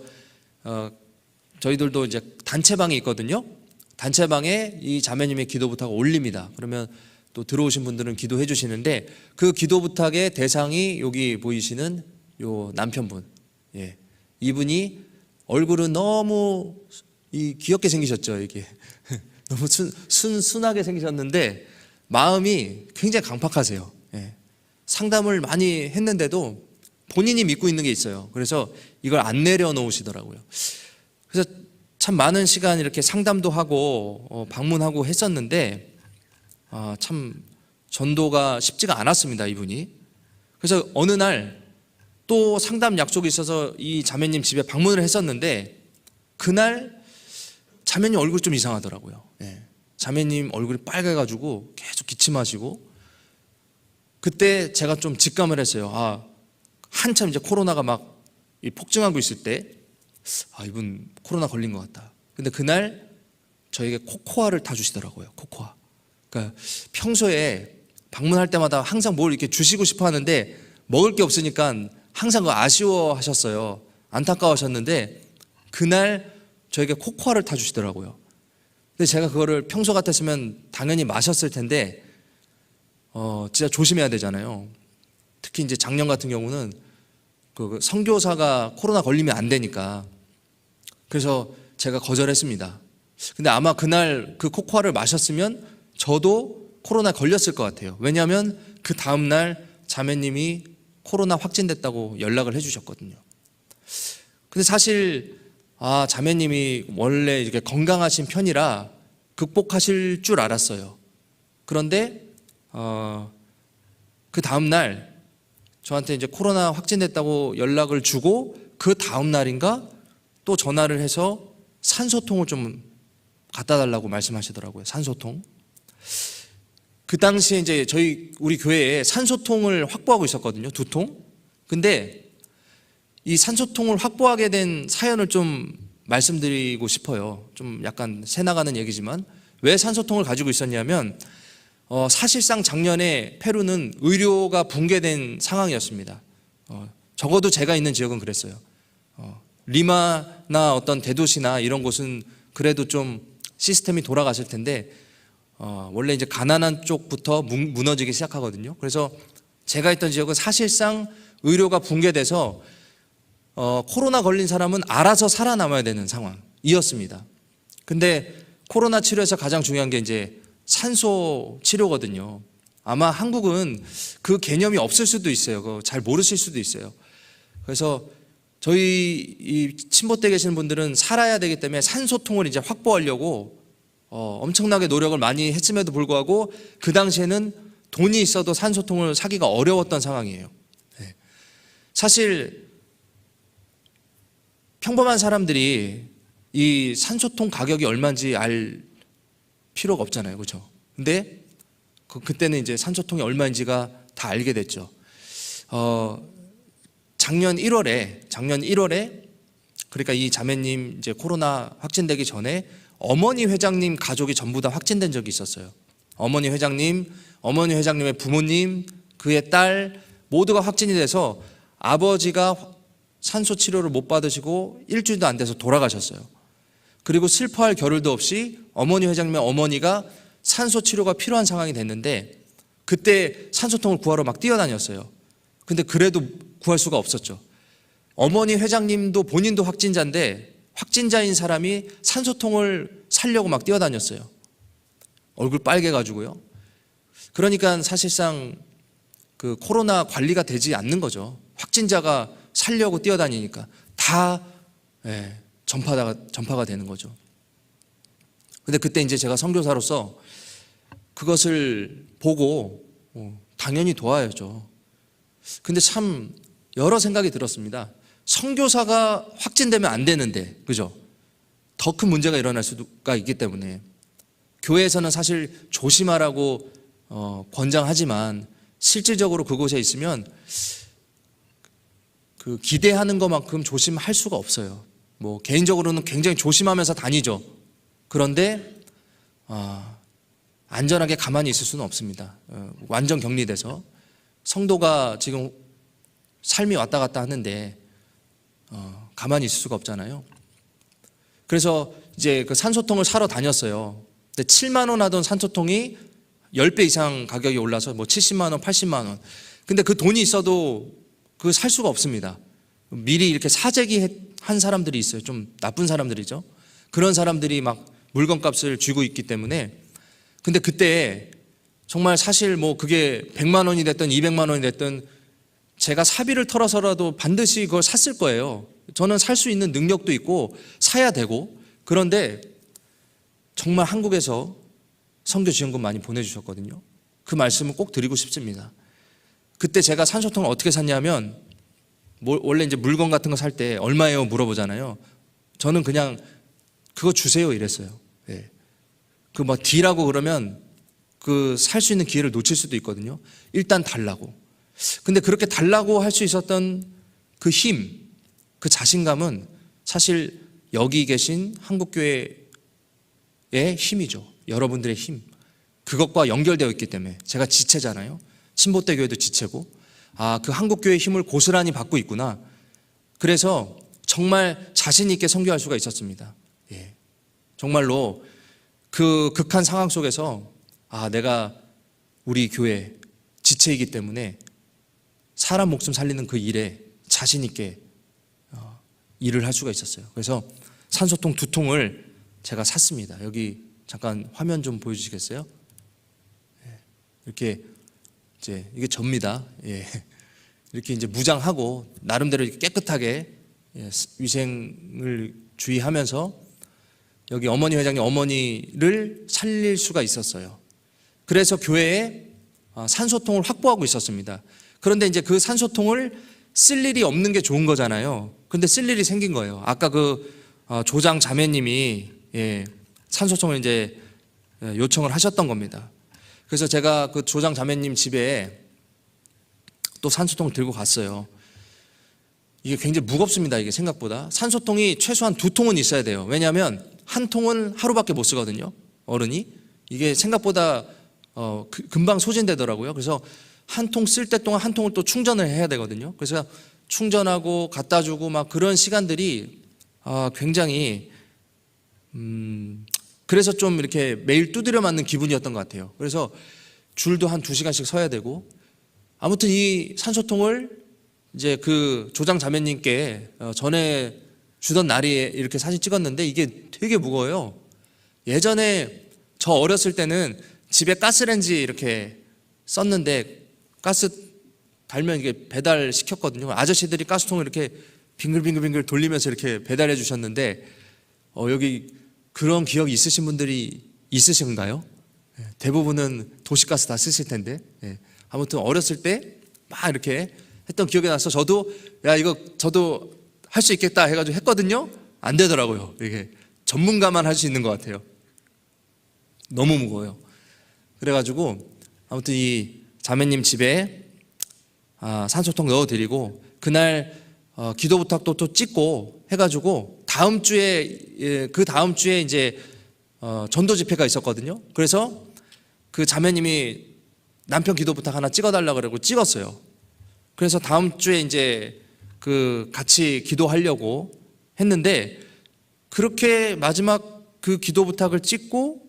저희들도 이제 단체방이 있거든요. 단체방에 이 자매님의 기도 부탁을 올립니다. 그러면 또 들어오신 분들은 기도해 주시는데 그 기도 부탁의 대상이 여기 보이시는 요 남편분. 예. 이분이 얼굴은 너무 귀엽게 생기셨죠, 이게. 너무 순하게 생기셨는데 마음이 굉장히 강팍하세요. 예. 상담을 많이 했는데도 본인이 믿고 있는 게 있어요. 그래서 이걸 안 내려놓으시더라고요. 그래서 참 많은 시간 이렇게 상담도 하고 방문하고 했었는데 참 전도가 쉽지가 않았습니다, 이분이. 그래서 어느 날 또 상담 약속이 있어서 이 자매님 집에 방문을 했었는데 그날 자매님 얼굴이 좀 이상하더라고요. 예. 자매님 얼굴이 빨개가지고 계속 기침하시고, 그때 제가 좀 직감을 했어요. 한참 이제 코로나가 막 폭증하고 있을 때 이분 코로나 걸린 것 같다. 근데 그날 저에게 코코아를 타주시더라고요. 코코아. 그러니까 평소에 방문할 때마다 항상 뭘 이렇게 주시고 싶어 하는데 먹을 게 없으니까 항상 아쉬워하셨어요. 안타까워하셨는데 그날 저에게 코코아를 타주시더라고요. 근데 제가 그거를 평소 같았으면 당연히 마셨을 텐데 진짜 조심해야 되잖아요. 특히 이제 작년 같은 경우는 그 선교사가 코로나 걸리면 안 되니까. 그래서 제가 거절했습니다. 근데 아마 그날 그 코코아를 마셨으면 저도 코로나 걸렸을 것 같아요. 왜냐하면 그 다음날 자매님이 코로나 확진됐다고 연락을 해주셨거든요. 근데 사실 자매님이 원래 이렇게 건강하신 편이라 극복하실 줄 알았어요. 그런데 그 다음날 저한테 이제 코로나 확진됐다고 연락을 주고 그 다음날인가 또 전화를 해서 산소통을 좀 갖다 달라고 말씀하시더라고요. 산소통. 그 당시에 이제 우리 교회에 산소통을 확보하고 있었거든요. 2통. 근데 이 산소통을 확보하게 된 사연을 좀 말씀드리고 싶어요. 좀 약간 새 나가는 얘기지만 왜 산소통을 가지고 있었냐면 사실상 작년에 페루는 의료가 붕괴된 상황이었습니다. 적어도 제가 있는 지역은 그랬어요. 리마나 어떤 대도시나 이런 곳은 그래도 좀 시스템이 돌아갔을 텐데 원래 이제 가난한 쪽부터 무너지기 시작하거든요. 그래서 제가 있던 지역은 사실상 의료가 붕괴돼서 코로나 걸린 사람은 알아서 살아남아야 되는 상황이었습니다. 근데 코로나 치료에서 가장 중요한 게 이제 산소 치료거든요. 아마 한국은 그 개념이 없을 수도 있어요. 그거 잘 모르실 수도 있어요. 그래서 저희 이 친보댁에 계시는 분들은 살아야 되기 때문에 산소통을 이제 확보하려고 엄청나게 노력을 많이 했음에도 불구하고 그 당시에는 돈이 있어도 산소통을 사기가 어려웠던 상황이에요. 네. 사실 평범한 사람들이 이 산소통 가격이 얼마인지 알 필요가 없잖아요. 그렇죠? 근데 그때는 이제 산소통이 얼마인지가 다 알게 됐죠. 작년 1월에 그러니까 이 자매님 이제 코로나 확진되기 전에 어머니 회장님 가족이 전부 다 확진된 적이 있었어요. 어머니 회장님의 부모님, 그의 딸 모두가 확진이 돼서 아버지가 산소 치료를 못 받으시고 일주일도 안 돼서 돌아가셨어요. 그리고 슬퍼할 겨를도 없이 어머니 회장님의 어머니가 산소 치료가 필요한 상황이 됐는데 그때 산소통을 구하러 막 뛰어다녔어요. 근데 그래도 구할 수가 없었죠. 어머니 회장님도 본인도 확진자인데 확진자인 사람이 산소통을 사려고 막 뛰어다녔어요. 얼굴 빨개가지고요. 그러니까 사실상 그 코로나 관리가 되지 않는 거죠. 확진자가 살려고 뛰어다니니까 다 전파가 되는 거죠. 근데 그때 이제 제가 선교사로서 그것을 보고 당연히 도와야죠. 근데 참 여러 생각이 들었습니다. 선교사가 확진되면 안 되는데, 그죠? 더 큰 문제가 일어날 수가 있기 때문에 교회에서는 사실 조심하라고 권장하지만 실질적으로 그곳에 있으면 그 기대하는 것만큼 조심할 수가 없어요. 뭐 개인적으로는 굉장히 조심하면서 다니죠. 그런데 안전하게 가만히 있을 수는 없습니다. 완전 격리돼서 성도가 지금 삶이 왔다 갔다 하는데 가만히 있을 수가 없잖아요. 그래서 이제 그 산소통을 사러 다녔어요. 근데 7만 원 하던 산소통이 10배 이상 가격이 올라서 뭐 70만 원, 80만 원. 근데 그 돈이 있어도 그거 살 수가 없습니다. 미리 이렇게 사재기한 사람들이 있어요. 좀 나쁜 사람들이죠. 그런 사람들이 막 물건값을 쥐고 있기 때문에. 근데 그때 정말 사실 뭐 그게 100만 원이 됐든 200만 원이 됐든 제가 사비를 털어서라도 반드시 그걸 샀을 거예요. 저는 살 수 있는 능력도 있고 사야 되고. 그런데 정말 한국에서 선교 지원금 많이 보내주셨거든요. 그 말씀을 꼭 드리고 싶습니다. 그때 제가 산소통을 어떻게 샀냐면 원래 이제 물건 같은 거 살 때 얼마예요 물어보잖아요. 저는 그냥 그거 주세요 이랬어요. 예. 그 뭐 D라고 그러면 그 살 수 있는 기회를 놓칠 수도 있거든요. 일단 달라고. 근데 그렇게 달라고 할 수 있었던 그 힘, 그 자신감은 사실 여기 계신 한국교회의 힘이죠. 여러분들의 힘. 그것과 연결되어 있기 때문에 제가 지체잖아요. 신보대 교회도 지체고 그 한국교회의 힘을 고스란히 받고 있구나. 그래서 정말 자신 있게 선교할 수가 있었습니다. 예. 정말로 그 극한 상황 속에서 내가 우리 교회 지체이기 때문에 사람 목숨 살리는 그 일에 자신 있게 일을 할 수가 있었어요. 그래서 산소통 2통을 제가 샀습니다. 여기 잠깐 화면 좀 보여주시겠어요? 이렇게 이제 이게 접니다. 예. 이렇게 이제 무장하고 나름대로 이렇게 깨끗하게 위생을 주의하면서 여기 어머니 회장님 어머니를 살릴 수가 있었어요. 그래서 교회에 산소통을 확보하고 있었습니다. 그런데 이제 그 산소통을 쓸 일이 없는 게 좋은 거잖아요. 근데 쓸 일이 생긴 거예요. 아까 그 조장 자매님이 산소통을 이제 요청을 하셨던 겁니다. 그래서 제가 그 조장 자매님 집에 또 산소통을 들고 갔어요. 이게 굉장히 무겁습니다. 이게 생각보다. 산소통이 최소한 2통은 있어야 돼요. 왜냐하면 한 통은 하루밖에 못 쓰거든요. 어른이. 이게 생각보다 금방 소진되더라고요. 그래서 한 통 쓸 때 동안 한 통을 또 충전을 해야 되거든요. 그래서 충전하고 갖다 주고 막 그런 시간들이 굉장히 그래서 좀 이렇게 매일 두드려 맞는 기분이었던 것 같아요. 그래서 줄도 한 2시간씩 서야 되고 아무튼 이 산소통을 이제 그 조장 자매님께 전에 주던 날에 이렇게 사진 찍었는데 이게 되게 무거워요. 예전에 저 어렸을 때는 집에 가스레인지 이렇게 썼는데 가스 달면 이게 배달 시켰거든요. 아저씨들이 가스통을 이렇게 빙글빙글빙글 돌리면서 이렇게 배달해 주셨는데 여기 그런 기억이 있으신 분들이 있으신가요? 대부분은 도시가스 다 쓰실 텐데 아무튼 어렸을 때 막 이렇게 했던 기억이 나서 저도 이거 저도 할 수 있겠다 해가지고 했거든요. 안 되더라고요. 이게 전문가만 할 수 있는 것 같아요. 너무 무거워요. 그래가지고 아무튼 이 자매님 집에 산소통 넣어드리고 그날 기도 부탁도 또 찍고 해가지고 다음 주에 그 다음 주에 이제 전도 집회가 있었거든요. 그래서 그 자매님이 남편 기도 부탁 하나 찍어달라 그러고 찍었어요. 그래서 다음 주에 이제 그 같이 기도하려고 했는데 그렇게 마지막 그 기도 부탁을 찍고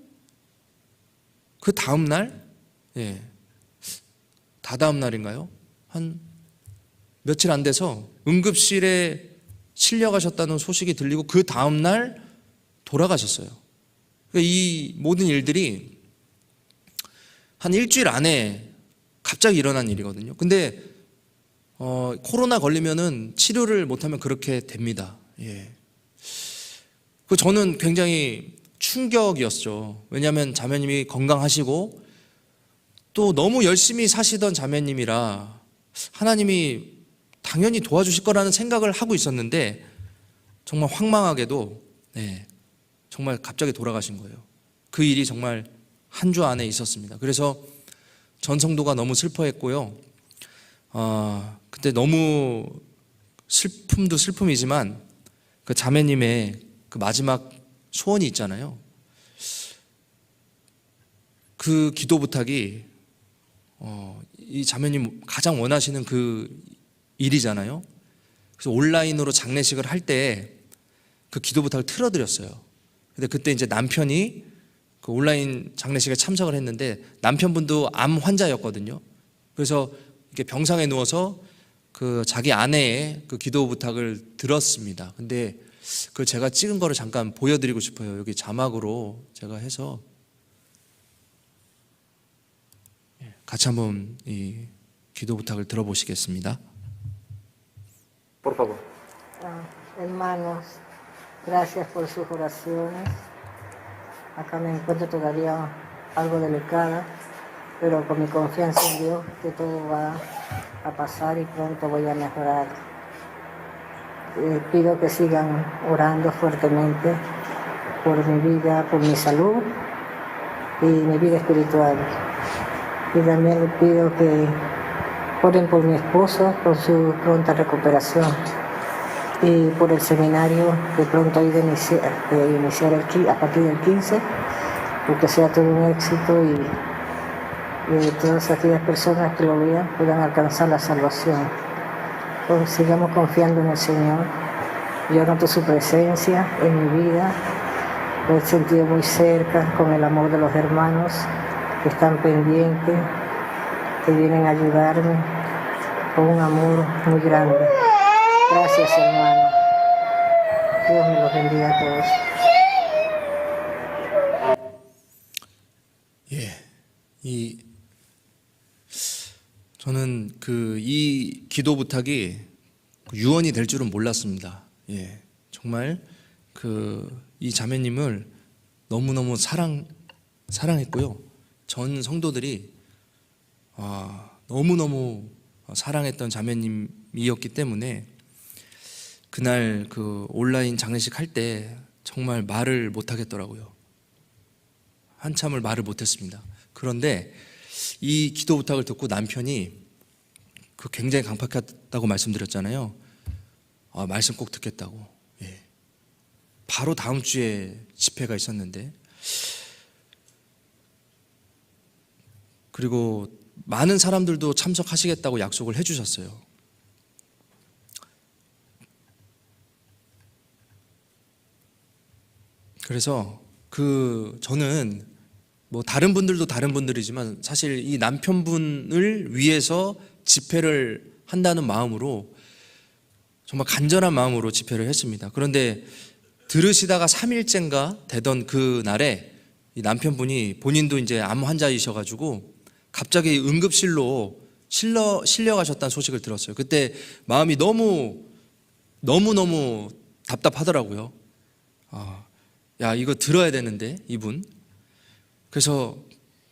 그 다음 날, 다다음 날인가요? 한 며칠 안 돼서 응급실에 실려가셨다는 소식이 들리고 그 다음 날 돌아가셨어요. 그러니까 이 모든 일들이 한 일주일 안에 갑자기 일어난 일이거든요. 근데 코로나 걸리면은 치료를 못하면 그렇게 됩니다. 그 저는 굉장히 충격이었죠. 왜냐하면 자매님이 건강하시고 또 너무 열심히 사시던 자매님이라 하나님이 당연히 도와주실 거라는 생각을 하고 있었는데 정말 황망하게도 정말 갑자기 돌아가신 거예요. 그 일이 정말 한 주 안에 있었습니다. 그래서 전 성도가 너무 슬퍼했고요. 그때 너무 슬픔도 슬픔이지만 그 자매님의 그 마지막 소원이 있잖아요. 그 기도 부탁이 이 자매님 가장 원하시는 그 일이잖아요. 그래서 온라인으로 장례식을 할 때 그 기도 부탁을 틀어드렸어요. 근데 그때 이제 남편이 그 온라인 장례식에 참석을 했는데 남편분도 암 환자였거든요. 그래서 이렇게 병상에 누워서 그 자기 아내의 그 기도 부탁을 들었습니다. 근데 그 제가 찍은 거를 잠깐 보여드리고 싶어요. 여기 자막으로 제가 해서 같이 한번 이 기도 부탁을 들어보시겠습니다. Por favor. Hermanos, gracias por sus oraciones. Acá me encuentro todavía algo delicada, pero con mi confianza en Dios que todo va a pasar y pronto voy a mejorar. Pido que sigan orando fuertemente por mi vida, por mi salud y mi vida espiritual. Y también les pido que oren por mi esposo, por su pronta recuperación y por el seminario que pronto hay de iniciar a partir del 15, porque sea todo un éxito y todas aquellas personas que lo vean puedan alcanzar la salvación. Pues sigamos confiando en el Señor. Yo noto su presencia en mi vida, lo he sentido muy cerca con el amor de los hermanos que están pendientes, que vienen a ayudarme con un amor muy grande. Gracias, hermano. Dios me los bendiga a todos. 저는 이 기도 부탁이 유언이 될 줄은 몰랐습니다. 정말 이 자매님을 너무너무 사랑했고요. 전 성도들이 너무너무 사랑했던 자매님이었기 때문에 그날 그 온라인 장례식 할 때 정말 말을 못 하겠더라고요. 한참을 말을 못 했습니다. 그런데 이 기도 부탁을 듣고 남편이 굉장히 강팍했다고 말씀드렸잖아요. 말씀 꼭 듣겠다고. 바로 다음 주에 집회가 있었는데, 그리고 많은 사람들도 참석하시겠다고 약속을 해주셨어요. 그래서 저는 뭐 다른 분들도 다른 분들이지만 사실 이 남편분을 위해서 집회를 한다는 마음으로 정말 간절한 마음으로 집회를 했습니다. 그런데 들으시다가 3일째인가 되던 그 날에 이 남편분이 본인도 이제 암 환자이셔가지고 갑자기 응급실로 실려가셨다는 소식을 들었어요. 그때 마음이 너무 답답하더라고요. 야, 이거 들어야 되는데 이분. 그래서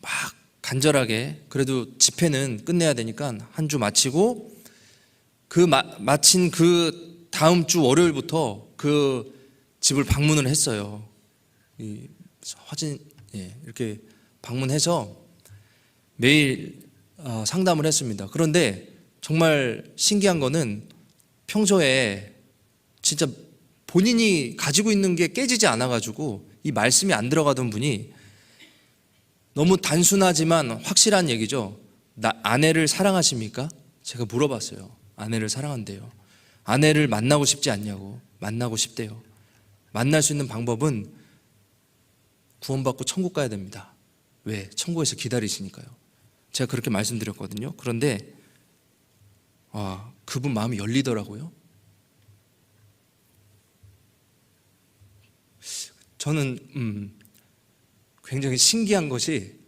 막 간절하게 그래도 집회는 끝내야 되니까 한 주 마치고 마친 그 다음 주 월요일부터 그 집을 방문을 했어요. 이 화진 이렇게 방문해서 매일 상담을 했습니다. 그런데 정말 신기한 거는 평소에 진짜 본인이 가지고 있는 게 깨지지 않아가지고 이 말씀이 안 들어가던 분이 너무 단순하지만 확실한 얘기죠. 아내를 사랑하십니까? 제가 물어봤어요. 아내를 사랑한대요. 아내를 만나고 싶지 않냐고. 만나고 싶대요. 만날 수 있는 방법은 구원받고 천국 가야 됩니다. 왜? 천국에서 기다리시니까요. 제가 그렇게 말씀드렸거든요. 그런데 그분 마음이 열리더라고요. 저는 굉장히 신기한 것이,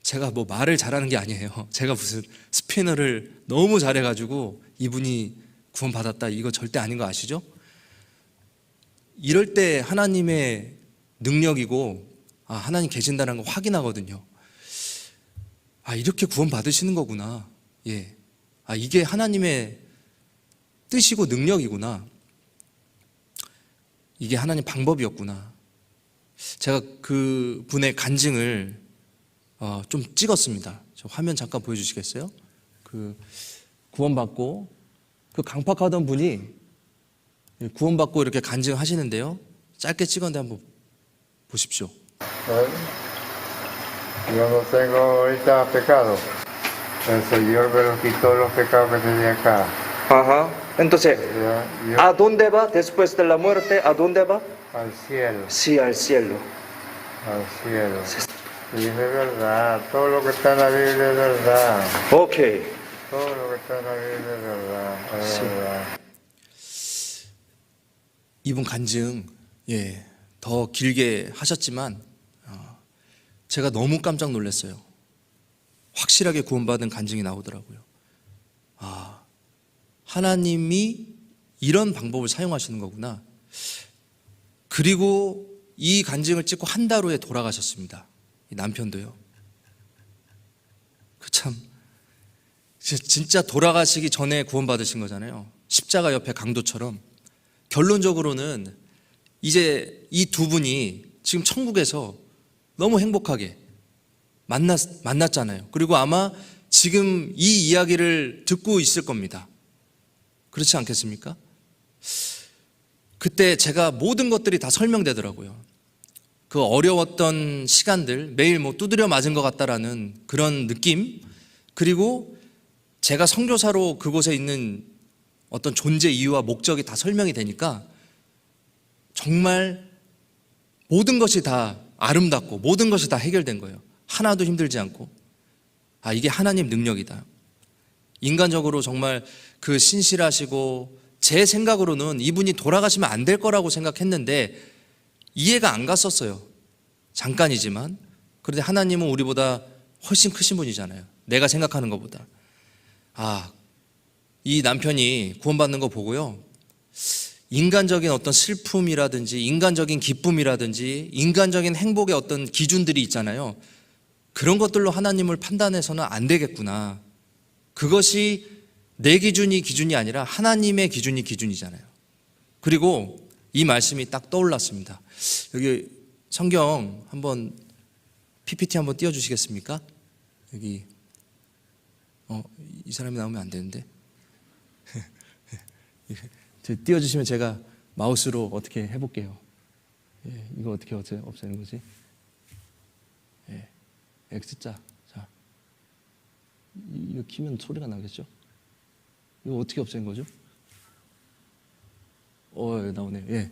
제가 뭐 말을 잘하는 게 아니에요. 제가 무슨 스페인어를 너무 잘해가지고 이분이 구원받았다, 이거 절대 아닌 거 아시죠? 이럴 때 하나님의 능력이고 하나님 계신다는 거 확인하거든요. 이렇게 구원받으시는 거구나. 이게 하나님의 뜻이고 능력이구나. 이게 하나님 방법이었구나. 제가 그 분의 간증을 좀 찍었습니다. 저 화면 잠깐 보여주시겠어요? 구원받고 강팍하던 분이 구원받고 이렇게 간증하시는데요. 짧게 찍었는데 한번 보십시오. Yo no tengo ahorita pecado. El Señor me los quitó los pecados que tenía acá. Ajá. Entonces, Yo ¿a dónde va después de la muerte? ¿A dónde va? al cielo, Sí, al cielo. al cielo. Y es verdad, todo lo que está en la Biblia es verdad. Ok. Todo lo que está en la Biblia es verdad. Es Sí. verdad. 이분 간증 더 길게 하셨지만 제가 너무 깜짝 놀랐어요. 확실하게 구원받은 간증이 나오더라고요. 하나님이 이런 방법을 사용하시는 거구나. 그리고 이 간증을 찍고 한 달 후에 돌아가셨습니다. 이 남편도요. 참 진짜 돌아가시기 전에 구원받으신 거잖아요. 십자가 옆에 강도처럼. 결론적으로는 이제 이 두 분이 지금 천국에서 너무 행복하게 만났잖아요. 그리고 아마 지금 이 이야기를 듣고 있을 겁니다. 그렇지 않겠습니까? 그때 제가 모든 것들이 다 설명되더라고요. 그 어려웠던 시간들, 매일 뭐 두드려 맞은 것 같다라는 그런 느낌, 그리고 제가 선교사로 그곳에 있는 어떤 존재 이유와 목적이 다 설명이 되니까 정말 모든 것이 다 아름답고 모든 것이 다 해결된 거예요. 하나도 힘들지 않고. 이게 하나님 능력이다. 인간적으로 정말 그 신실하시고, 제 생각으로는 이분이 돌아가시면 안 될 거라고 생각했는데 이해가 안 갔었어요. 잠깐이지만. 그런데 하나님은 우리보다 훨씬 크신 분이잖아요. 내가 생각하는 것보다. 이 남편이 구원받는 거 보고요, 인간적인 어떤 슬픔이라든지 인간적인 기쁨이라든지 인간적인 행복의 어떤 기준들이 있잖아요. 그런 것들로 하나님을 판단해서는 안 되겠구나. 그것이 내 기준이 기준이 아니라 하나님의 기준이 기준이잖아요. 그리고 이 말씀이 딱 떠올랐습니다. 여기 성경 한번 PPT 한번 띄워주시겠습니까? 여기 이 사람이 나오면 안 되는데 띄워주시면 제가 마우스로 어떻게 해볼게요. 이거 어떻게 없애는 거지? X자. 자, 이거 키면 소리가 나겠죠? 이거 어떻게 없애는 거죠? 나오네요.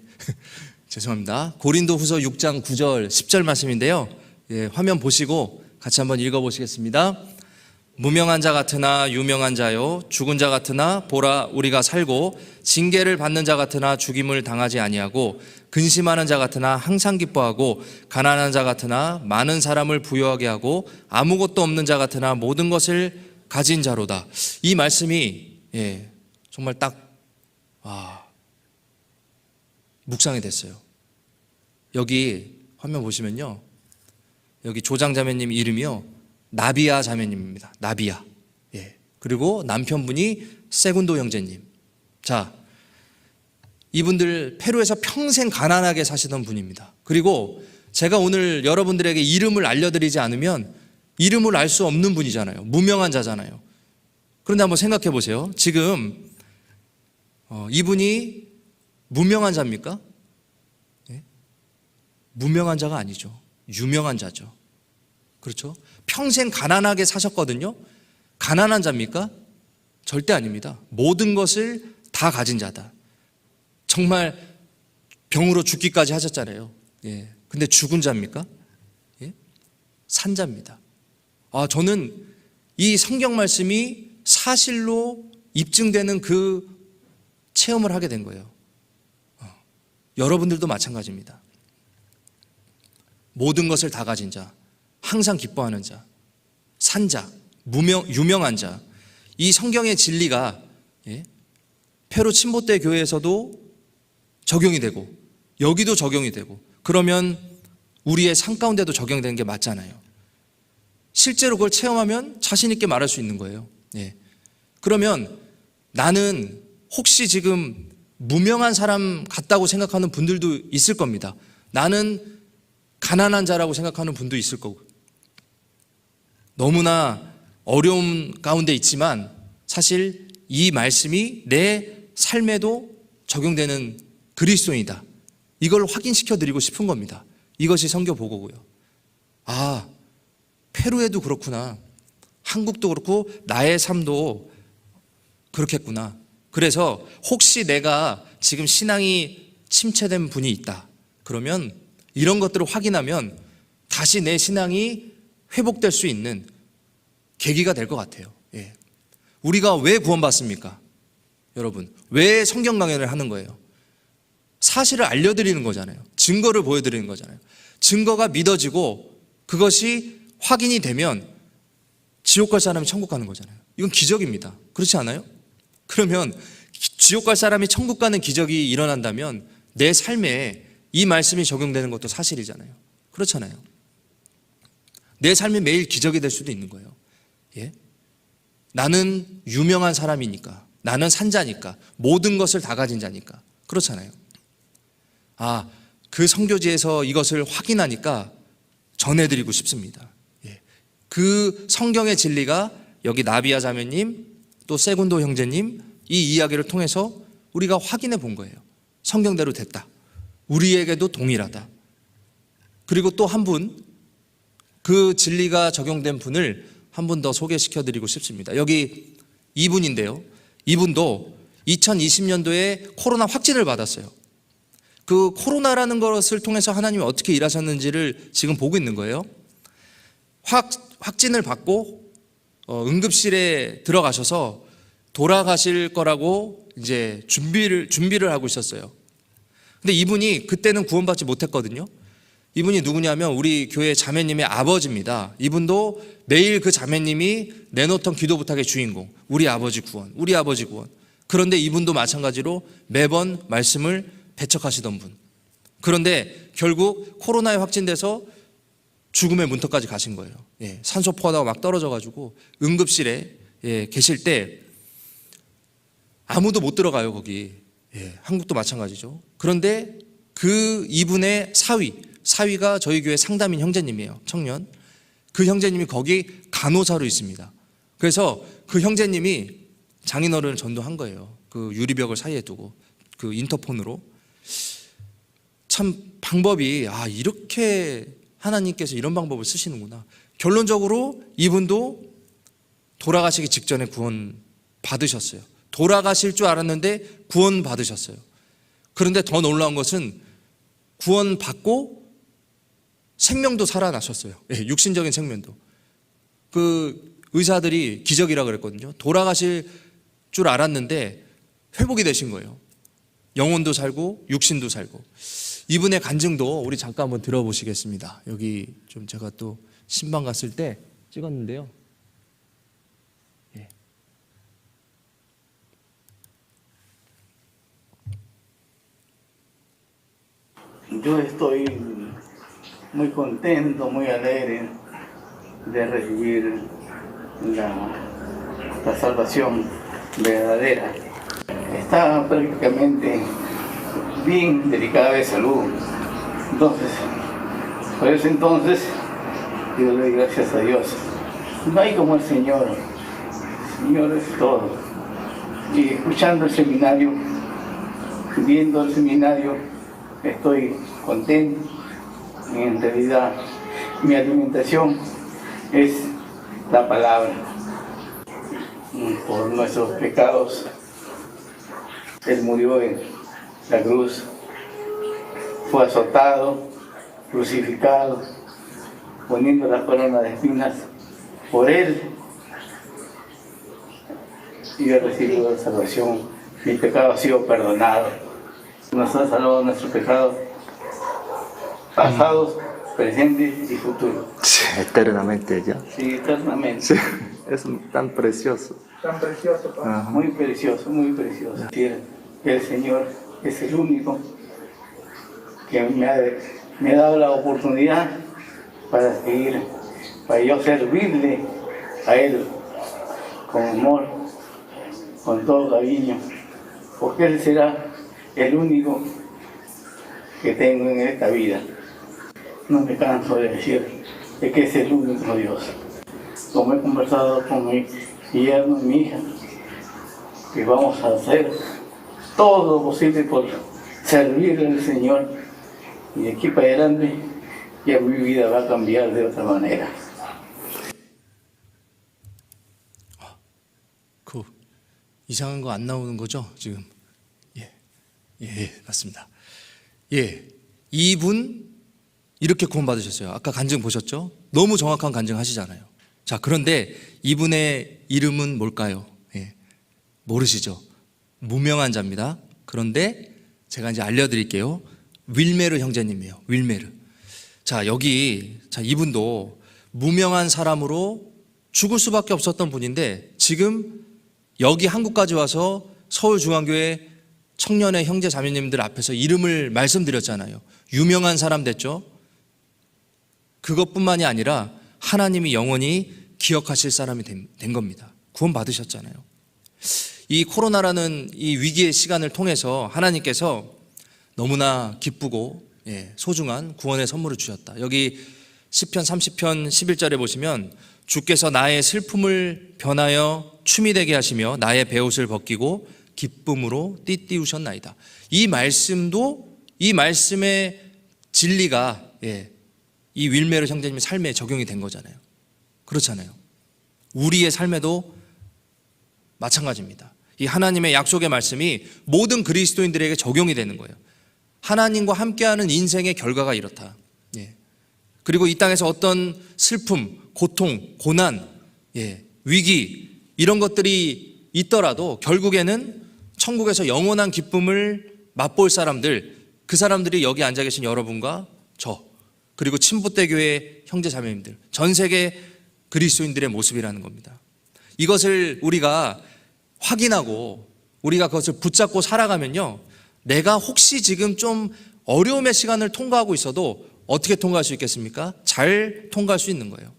죄송합니다. 고린도후서 6장 9절 10절 말씀인데요. 화면 보시고 같이 한번 읽어보시겠습니다. 무명한 자 같으나 유명한 자요, 죽은 자 같으나 보라 우리가 살고, 징계를 받는 자 같으나 죽임을 당하지 아니하고, 근심하는 자 같으나 항상 기뻐하고, 가난한 자 같으나 많은 사람을 부유하게 하고, 아무것도 없는 자 같으나 모든 것을 가진 자로다. 이 말씀이 정말 딱 묵상이 됐어요. 여기 화면 보시면요, 여기 조장 자매님 이름이요, 나비야 자매님입니다. 나비야. 그리고 남편분이 세군도 형제님. 자, 이분들 페루에서 평생 가난하게 사시던 분입니다. 그리고 제가 오늘 여러분들에게 이름을 알려드리지 않으면 이름을 알 수 없는 분이잖아요. 무명한 자잖아요. 그런데 한번 생각해 보세요. 지금 이분이 무명한 자입니까? 무명한 자가 아니죠. 유명한 자죠. 그렇죠? 평생 가난하게 사셨거든요. 가난한 자입니까? 절대 아닙니다. 모든 것을 다 가진 자다. 정말 병으로 죽기까지 하셨잖아요. 근데 죽은 자입니까? 산 자입니다. 저는 이 성경 말씀이 사실로 입증되는 그 체험을 하게 된 거예요. 여러분들도 마찬가지입니다. 모든 것을 다 가진 자, 항상 기뻐하는 자, 산 자, 유명한 자. 이 성경의 진리가 페루 침보대 교회에서도 적용이 되고 여기도 적용이 되고, 그러면 우리의 삶 가운데도 적용되는 게 맞잖아요. 실제로 그걸 체험하면 자신 있게 말할 수 있는 거예요. 그러면 나는 혹시 지금 무명한 사람 같다고 생각하는 분들도 있을 겁니다. 나는 가난한 자라고 생각하는 분도 있을 거고, 너무나 어려움 가운데 있지만 사실 이 말씀이 내 삶에도 적용되는 그리스도인이다. 이걸 확인시켜 드리고 싶은 겁니다. 이것이 선교 보고고요. 페루에도 그렇구나. 한국도 그렇고 나의 삶도 그렇겠구나. 그래서 혹시 내가 지금 신앙이 침체된 분이 있다. 그러면 이런 것들을 확인하면 다시 내 신앙이 회복될 수 있는 계기가 될 것 같아요. 예. 우리가 왜 구원받습니까? 여러분, 왜 성경 강연을 하는 거예요? 사실을 알려드리는 거잖아요. 증거를 보여드리는 거잖아요. 증거가 믿어지고 그것이 확인이 되면 지옥 갈 사람이 천국 가는 거잖아요. 이건 기적입니다. 그렇지 않아요? 그러면 지옥 갈 사람이 천국 가는 기적이 일어난다면 내 삶에 이 말씀이 적용되는 것도 사실이잖아요. 그렇잖아요. 내 삶이 매일 기적이 될 수도 있는 거예요. 예? 나는 유명한 사람이니까, 나는 산자니까, 모든 것을 다 가진 자니까. 그렇잖아요. 그 선교지에서 이것을 확인하니까 전해드리고 싶습니다. 예. 그 성경의 진리가 여기 나비아 자매님, 또 세군도 형제님 이 이야기를 통해서 우리가 확인해 본 거예요. 성경대로 됐다. 우리에게도 동일하다. 그리고 또 한 분, 그 진리가 적용된 분을 한 분 더 소개시켜 드리고 싶습니다. 여기 이분인데요. 이분도 2020년도에 코로나 확진을 받았어요. 그 코로나라는 것을 통해서 하나님이 어떻게 일하셨는지를 지금 보고 있는 거예요. 확진을 받고 응급실에 들어가셔서 돌아가실 거라고 이제 준비를 하고 있었어요. 근데 이분이 그때는 구원받지 못했거든요. 이분이 누구냐면 우리 교회 자매님의 아버지입니다. 이분도 매일 그 자매님이 내놓던 기도 부탁의 주인공, 우리 아버지 구원, 우리 아버지 구원. 그런데 이분도 마찬가지로 매번 말씀을 배척하시던 분. 그런데 결국 코로나에 확진돼서 죽음의 문턱까지 가신 거예요. 예, 산소 포화도가 막 떨어져가지고 응급실에 계실 때 아무도 못 들어가요, 거기. 예, 한국도 마찬가지죠. 그런데 그 이분의 사위가 저희 교회 상담인 형제님이에요. 청년. 그 형제님이 거기 간호사로 있습니다. 그래서 그 형제님이 장인어른을 전도한 거예요. 그 유리벽을 사이에 두고 그 인터폰으로. 참 방법이 이렇게 하나님께서 이런 방법을 쓰시는구나. 결론적으로 이분도 돌아가시기 직전에 구원 받으셨어요. 돌아가실 줄 알았는데 구원 받으셨어요. 그런데 더 놀라운 것은 구원 받고 생명도 살아나셨어요. 예, 육신적인 생명도. 그 의사들이 기적이라 그랬거든요. 돌아가실 줄 알았는데 회복이 되신 거예요. 영혼도 살고 육신도 살고. 이분의 간증도 우리 잠깐 한번 들어보시겠습니다. 여기 좀 제가 또 신방 갔을 때 찍었는데요. 예. Yo estoy muy contento, muy alegre de recibir la salvación verdadera. Estaba prácticamente bien delicada de salud. Entonces, por eso entonces, yo le doy gracias a Dios. No hay como el Señor. El Señor es todo. Y escuchando el seminario, viendo el seminario, estoy contento. En realidad, mi alimentación es la palabra. Por nuestros pecados, Él murió en la cruz, fue azotado, crucificado, poniendo la corona de espinas. Por Él, yo he recibido la salvación. Mi pecado ha sido perdonado. Nos ha salvado nuestros pecados pasados, presentes y futuros. Eternamente ya. Sí, eternamente. Sí, es tan precioso. Tan precioso, Padre. Ajá. Muy precioso, muy precioso. Sí, el Señor es el único que me ha dado la oportunidad para seguir, para yo servirle a Él con amor, con todo cariño, porque Él será el único que tengo en esta vida. No me canso de decir de que es el único Dios. Como he conversado con mi yerno y mi hija, que vamos a hacer todo lo posible por servirle al Señor, y de aquí para adelante ya mi vida va a cambiar de otra manera. 이상한 거 안 나오는 거죠, 지금? 예, 맞습니다. 예, 이분 이렇게 구원받으셨어요. 아까 간증 보셨죠? 너무 정확한 간증 하시잖아요. 자, 그런데 이분의 이름은 뭘까요? 예, 모르시죠? 무명한 자입니다. 그런데 제가 이제 알려드릴게요. 윌메르 형제님이에요. 윌메르. 자, 이분도 무명한 사람으로 죽을 수밖에 없었던 분인데 지금 여기 한국까지 와서 서울중앙교회 청년의 형제 자매님들 앞에서 이름을 말씀드렸잖아요. 유명한 사람 됐죠. 그것뿐만이 아니라 하나님이 영원히 기억하실 사람이 된 겁니다. 구원 받으셨잖아요. 이 코로나라는 이 위기의 시간을 통해서 하나님께서 너무나 기쁘고 소중한 구원의 선물을 주셨다. 여기 시편 30편 11절에 보시면 주께서 나의 슬픔을 변하여 춤이 되게 하시며 나의 베옷을 벗기고 기쁨으로 띠띠우셨나이다. 이 말씀의 진리가 이 윌메르 형제님의 삶에 적용이 된 거잖아요. 그렇잖아요. 우리의 삶에도 마찬가지입니다. 이 하나님의 약속의 말씀이 모든 그리스도인들에게 적용이 되는 거예요. 하나님과 함께하는 인생의 결과가 이렇다. 그리고 이 땅에서 어떤 슬픔, 고통, 고난, 위기 이런 것들이 있더라도 결국에는 천국에서 영원한 기쁨을 맛볼 사람들, 그 사람들이 여기 앉아 계신 여러분과 저, 그리고 침부대교회 형제 자매님들, 전 세계 그리스도인들의 모습이라는 겁니다. 이것을 우리가 확인하고 우리가 그것을 붙잡고 살아가면요, 내가 혹시 지금 좀 어려움의 시간을 통과하고 있어도 어떻게 통과할 수 있겠습니까? 잘 통과할 수 있는 거예요.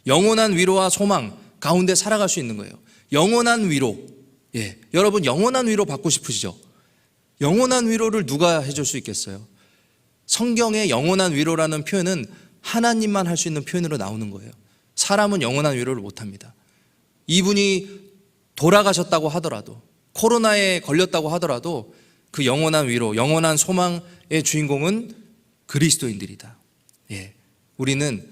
영원한 위로와 소망 가운데 살아갈 수 있는 거예요. 영원한 위로. 여러분 영원한 위로 받고 싶으시죠? 영원한 위로를 누가 해줄 수 있겠어요? 성경의 영원한 위로라는 표현은 하나님만 할 수 있는 표현으로 나오는 거예요. 사람은 영원한 위로를 못합니다. 이분이 돌아가셨다고 하더라도, 코로나에 걸렸다고 하더라도 그 영원한 위로, 영원한 소망의 주인공은 그리스도인들이다. 우리는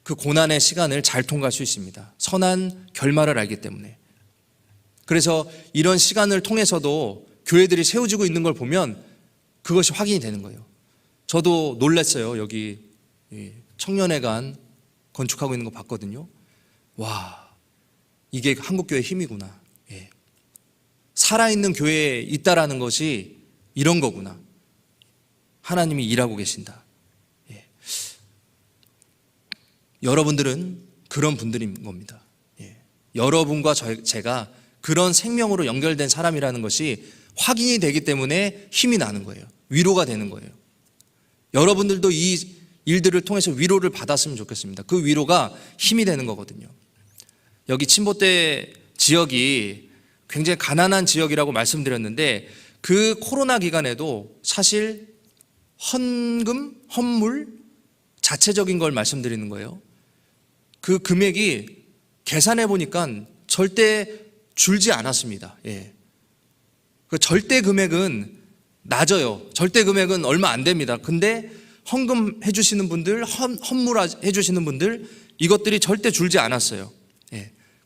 그 고난의 시간을 잘 통과할 수 있습니다. 선한 결말을 알기 때문에. 그래서 이런 시간을 통해서도 교회들이 세워지고 있는 걸 보면 그것이 확인이 되는 거예요. 저도 놀랐어요. 여기 청년회관 건축하고 있는 거 봤거든요. 와, 이게 한국교회의 힘이구나. 살아있는 교회에 있다라는 것이 이런 거구나. 하나님이 일하고 계신다. 여러분들은 그런 분들인 겁니다. 여러분과 제가 그런 생명으로 연결된 사람이라는 것이 확인이 되기 때문에 힘이 나는 거예요. 위로가 되는 거예요. 여러분들도 이 일들을 통해서 위로를 받았으면 좋겠습니다. 그 위로가 힘이 되는 거거든요. 여기 침보대 지역이 굉장히 가난한 지역이라고 말씀드렸는데 그 코로나 기간에도 사실 헌물 자체적인 걸 말씀드리는 거예요. 그 금액이 계산해 보니까 절대 줄지 않았습니다. 그 절대 금액은 낮아요. 절대 금액은 얼마 안 됩니다. 근데 헌금 해주시는 분들, 헌물 해주시는 분들, 이것들이 절대 줄지 않았어요.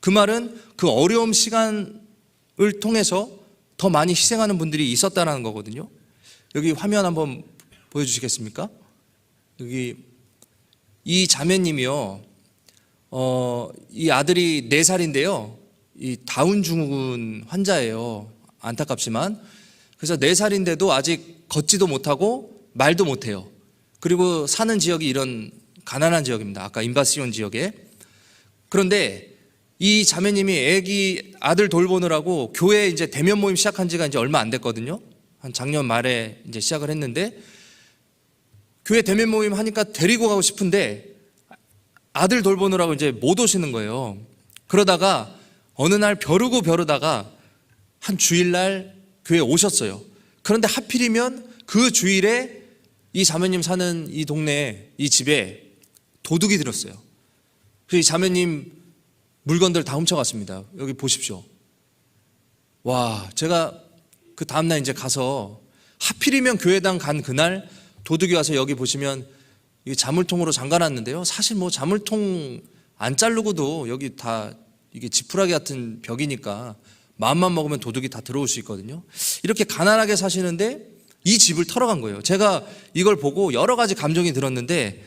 그 말은 그 어려움 시간을 통해서 더 많이 희생하는 분들이 있었다는 거거든요. 여기 화면 한번 보여주시겠습니까? 여기 이 자매님이요, 이 아들이 4살인데요, 이 다운 증후군 환자예요. 안타깝지만. 그래서 4살인데도 아직 걷지도 못하고 말도 못해요. 그리고 사는 지역이 이런 가난한 지역입니다. 아까 인바시온 지역에. 그런데 이 자매님이 아들 돌보느라고 교회 이제 대면 모임 시작한 지가 이제 얼마 안 됐거든요. 한 작년 말에 이제 시작을 했는데 교회 대면 모임 하니까 데리고 가고 싶은데 아들 돌보느라고 이제 못 오시는 거예요. 그러다가 어느 날 벼르다가 한 주일날 교회에 오셨어요. 그런데 하필이면 그 주일에 이 자매님 사는 이 동네 이 집에 도둑이 들었어요. 그래서 이 자매님 물건들 다 훔쳐갔습니다. 여기 보십시오. 와, 제가 그 다음날 이제 가서 하필이면 교회당 간 그날 도둑이 와서 여기 보시면 이 자물통으로 잠가놨는데요. 사실 뭐 자물통 안 자르고도 여기 다 이게 지푸라기 같은 벽이니까 마음만 먹으면 도둑이 다 들어올 수 있거든요. 이렇게 가난하게 사시는데 이 집을 털어간 거예요. 제가 이걸 보고 여러 가지 감정이 들었는데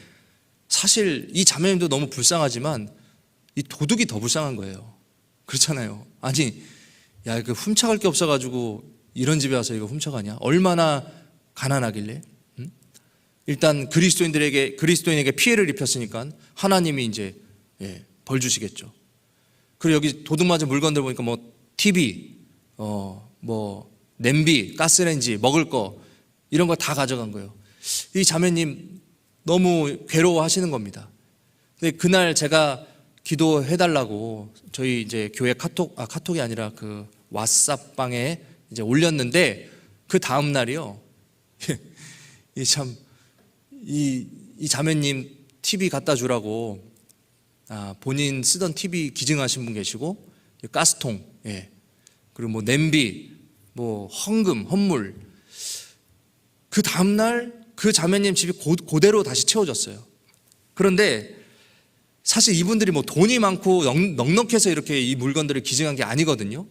사실 이 자매님도 너무 불쌍하지만 이 도둑이 더 불쌍한 거예요. 그렇잖아요. 아니, 야, 그 훔쳐갈 게 없어가지고 이런 집에 와서 이거 훔쳐가냐? 얼마나 가난하길래? 응? 일단 그리스도인에게 피해를 입혔으니까 하나님이 이제 벌 주시겠죠. 그리고 여기 도둑 맞은 물건들 보니까 뭐 TV, 뭐 냄비, 가스레인지, 먹을 거 이런 거 다 가져간 거예요. 이 자매님 너무 괴로워하시는 겁니다. 근데 그날 제가 기도해달라고 저희 이제 교회 카톡이 아니라 그 왓츠앱방에 이제 올렸는데 그 다음 날이요. 이 자매님 TV 갖다 주라고 본인 쓰던 TV 기증하신 분 계시고 가스통, 그리고 뭐 냄비, 뭐 헌물. 그 다음 날 그 자매님 집이 그대로 다시 채워졌어요. 그런데 사실 이분들이 뭐 돈이 많고 넉넉해서 이렇게 이 물건들을 기증한 게 아니거든요.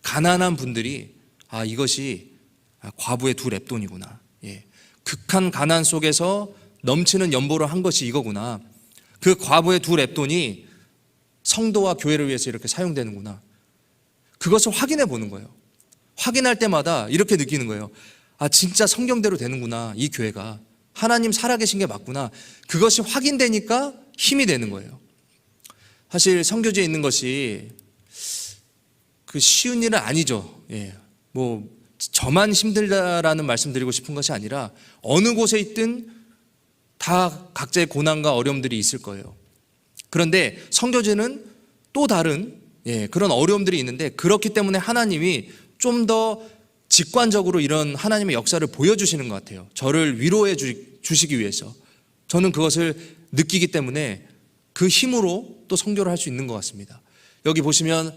가난한 분들이 이것이 과부의 두 랩돈이구나. 극한 가난 속에서 넘치는 연보를 한 것이 이거구나. 그 과부의 두 랩돈이 성도와 교회를 위해서 이렇게 사용되는구나. 그것을 확인해 보는 거예요. 확인할 때마다 이렇게 느끼는 거예요. 진짜 성경대로 되는구나. 이 교회가 하나님 살아계신 게 맞구나. 그것이 확인되니까 힘이 되는 거예요. 사실 선교지에 있는 것이 그 쉬운 일은 아니죠. 뭐 저만 힘들다라는 말씀드리고 싶은 것이 아니라 어느 곳에 있든 다 각자의 고난과 어려움들이 있을 거예요. 그런데 선교지는 또 다른 그런 어려움들이 있는데 그렇기 때문에 하나님이 좀 더 직관적으로 이런 하나님의 역사를 보여주시는 것 같아요. 저를 위로해 주시기 위해서. 저는 그것을 느끼기 때문에 그 힘으로 또 선교를 할 수 있는 것 같습니다. 여기 보시면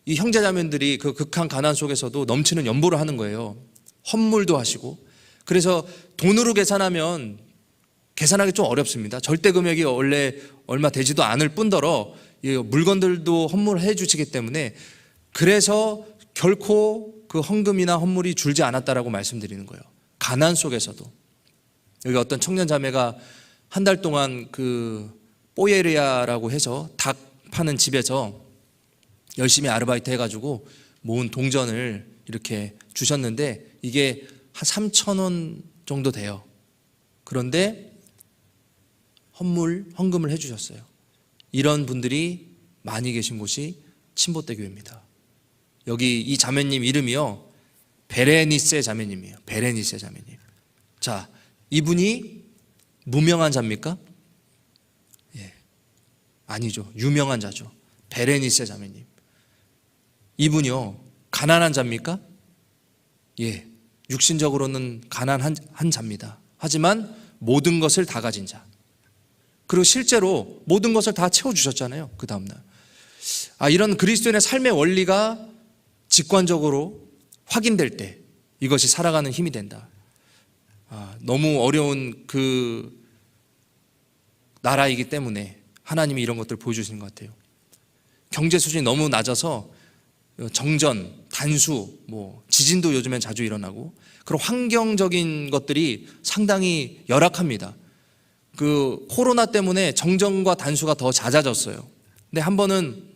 이 형제자매들이 그 극한 가난 속에서도 넘치는 연보를 하는 거예요. 헌물도 하시고. 그래서 돈으로 계산하면 계산하기 좀 어렵습니다. 절대 금액이 원래 얼마 되지도 않을 뿐더러 물건들도 헌물해 주시기 때문에 그래서 결코 그 헌금이나 헌물이 줄지 않았다라고 말씀드리는 거예요. 가난 속에서도. 여기 어떤 청년 자매가 한 달 동안 그 뽀예리아라고 해서 닭 파는 집에서 열심히 아르바이트 해가지고 모은 동전을 이렇게 주셨는데 이게 한 3,000원 정도 돼요. 그런데 헌금을 해주셨어요. 이런 분들이 많이 계신 곳이 침보대 교회입니다. 여기 이 자매님 이름이요, 베레니세 자매님이에요. 베레니세 자매님. 자, 이분이 무명한 자입니까? 아니죠. 유명한 자죠. 베레니세 자매님. 이분이요, 가난한 자입니까? 육신적으로는 가난한 자입니다. 하지만 모든 것을 다 가진 자. 그리고 실제로 모든 것을 다 채워주셨잖아요. 그 다음날. 이런 그리스도인의 삶의 원리가 직관적으로 확인될 때 이것이 살아가는 힘이 된다. 너무 어려운 그 나라이기 때문에 하나님이 이런 것들을 보여주시는 것 같아요. 경제 수준이 너무 낮아서 정전, 단수, 뭐 지진도 요즘엔 자주 일어나고 그런 환경적인 것들이 상당히 열악합니다. 그 코로나 때문에 정전과 단수가 더 잦아졌어요. 근데 한 번은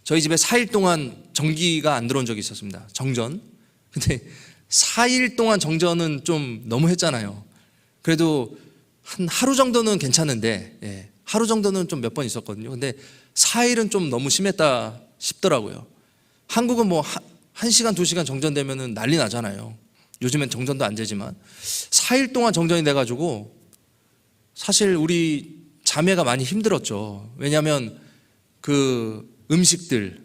저희 집에 4일 동안 전기가 안 들어온 적이 있었습니다. 정전. 근데 4일 동안 정전은 좀 너무 했잖아요. 그래도 한 하루 정도는 괜찮은데 하루 정도는 좀 몇 번 있었거든요. 근데 4일은 좀 너무 심했다 싶더라고요. 한국은 뭐 1시간, 2시간 정전되면 난리 나잖아요. 요즘엔 정전도 안 되지만 4일 동안 정전이 돼가지고 사실 우리 자매가 많이 힘들었죠. 왜냐하면 그 음식들,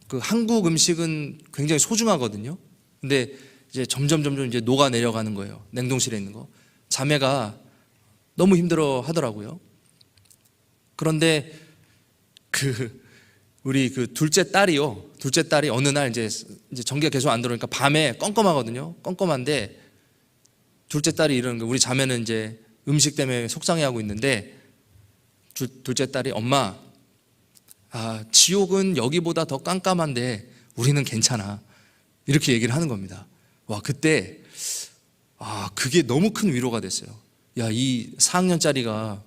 그 한국 음식은 굉장히 소중하거든요. 근데 이제 점점 이제 녹아 내려가는 거예요. 냉동실에 있는 거. 자매가 너무 힘들어 하더라고요. 그런데 우리 둘째 딸이 어느 날 이제 전기가 계속 안 들어오니까 밤에 껌껌하거든요. 껌껌한데 둘째 딸이 이러는 거예요. 우리 자매는 이제 음식 때문에 속상해하고 있는데 둘째 딸이 엄마, 지옥은 여기보다 더 깜깜한데 우리는 괜찮아. 이렇게 얘기를 하는 겁니다. 와, 그때 그게 너무 큰 위로가 됐어요. 야, 이 4학년짜리가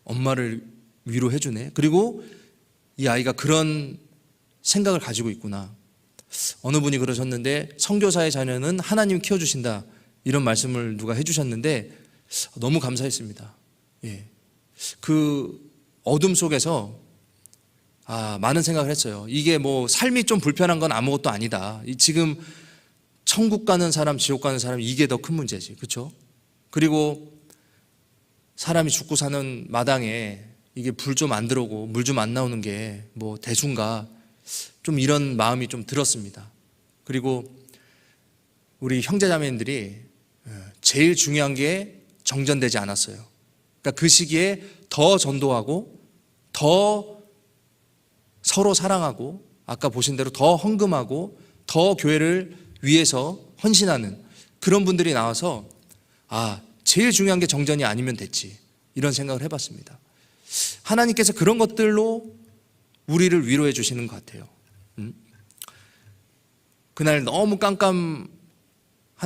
엄마를 위로해 주네. 그리고 이 아이가 그런 생각을 가지고 있구나. 어느 분이 그러셨는데 선교사의 자녀는 하나님 키워주신다, 이런 말씀을 누가 해주셨는데 너무 감사했습니다. 예. 그 어둠 속에서 많은 생각을 했어요. 이게 뭐 삶이 좀 불편한 건 아무것도 아니다. 지금 천국 가는 사람, 지옥 가는 사람, 이게 더 큰 문제지, 그렇죠? 그리고 사람이 죽고 사는 마당에 이게 불 좀 안 들어오고 물 좀 안 나오는 게 뭐 대수인가, 좀 이런 마음이 좀 들었습니다. 그리고 우리 형제자매님들이 제일 중요한 게 정전되지 않았어요. 그러니까 그 시기에 더 전도하고 더 서로 사랑하고 아까 보신 대로 더 헌금하고 더 교회를 위해서 헌신하는 그런 분들이 나와서 제일 중요한 게 정전이 아니면 됐지, 이런 생각을 해봤습니다. 하나님께서 그런 것들로 우리를 위로해 주시는 것 같아요. 그날 너무 깜깜한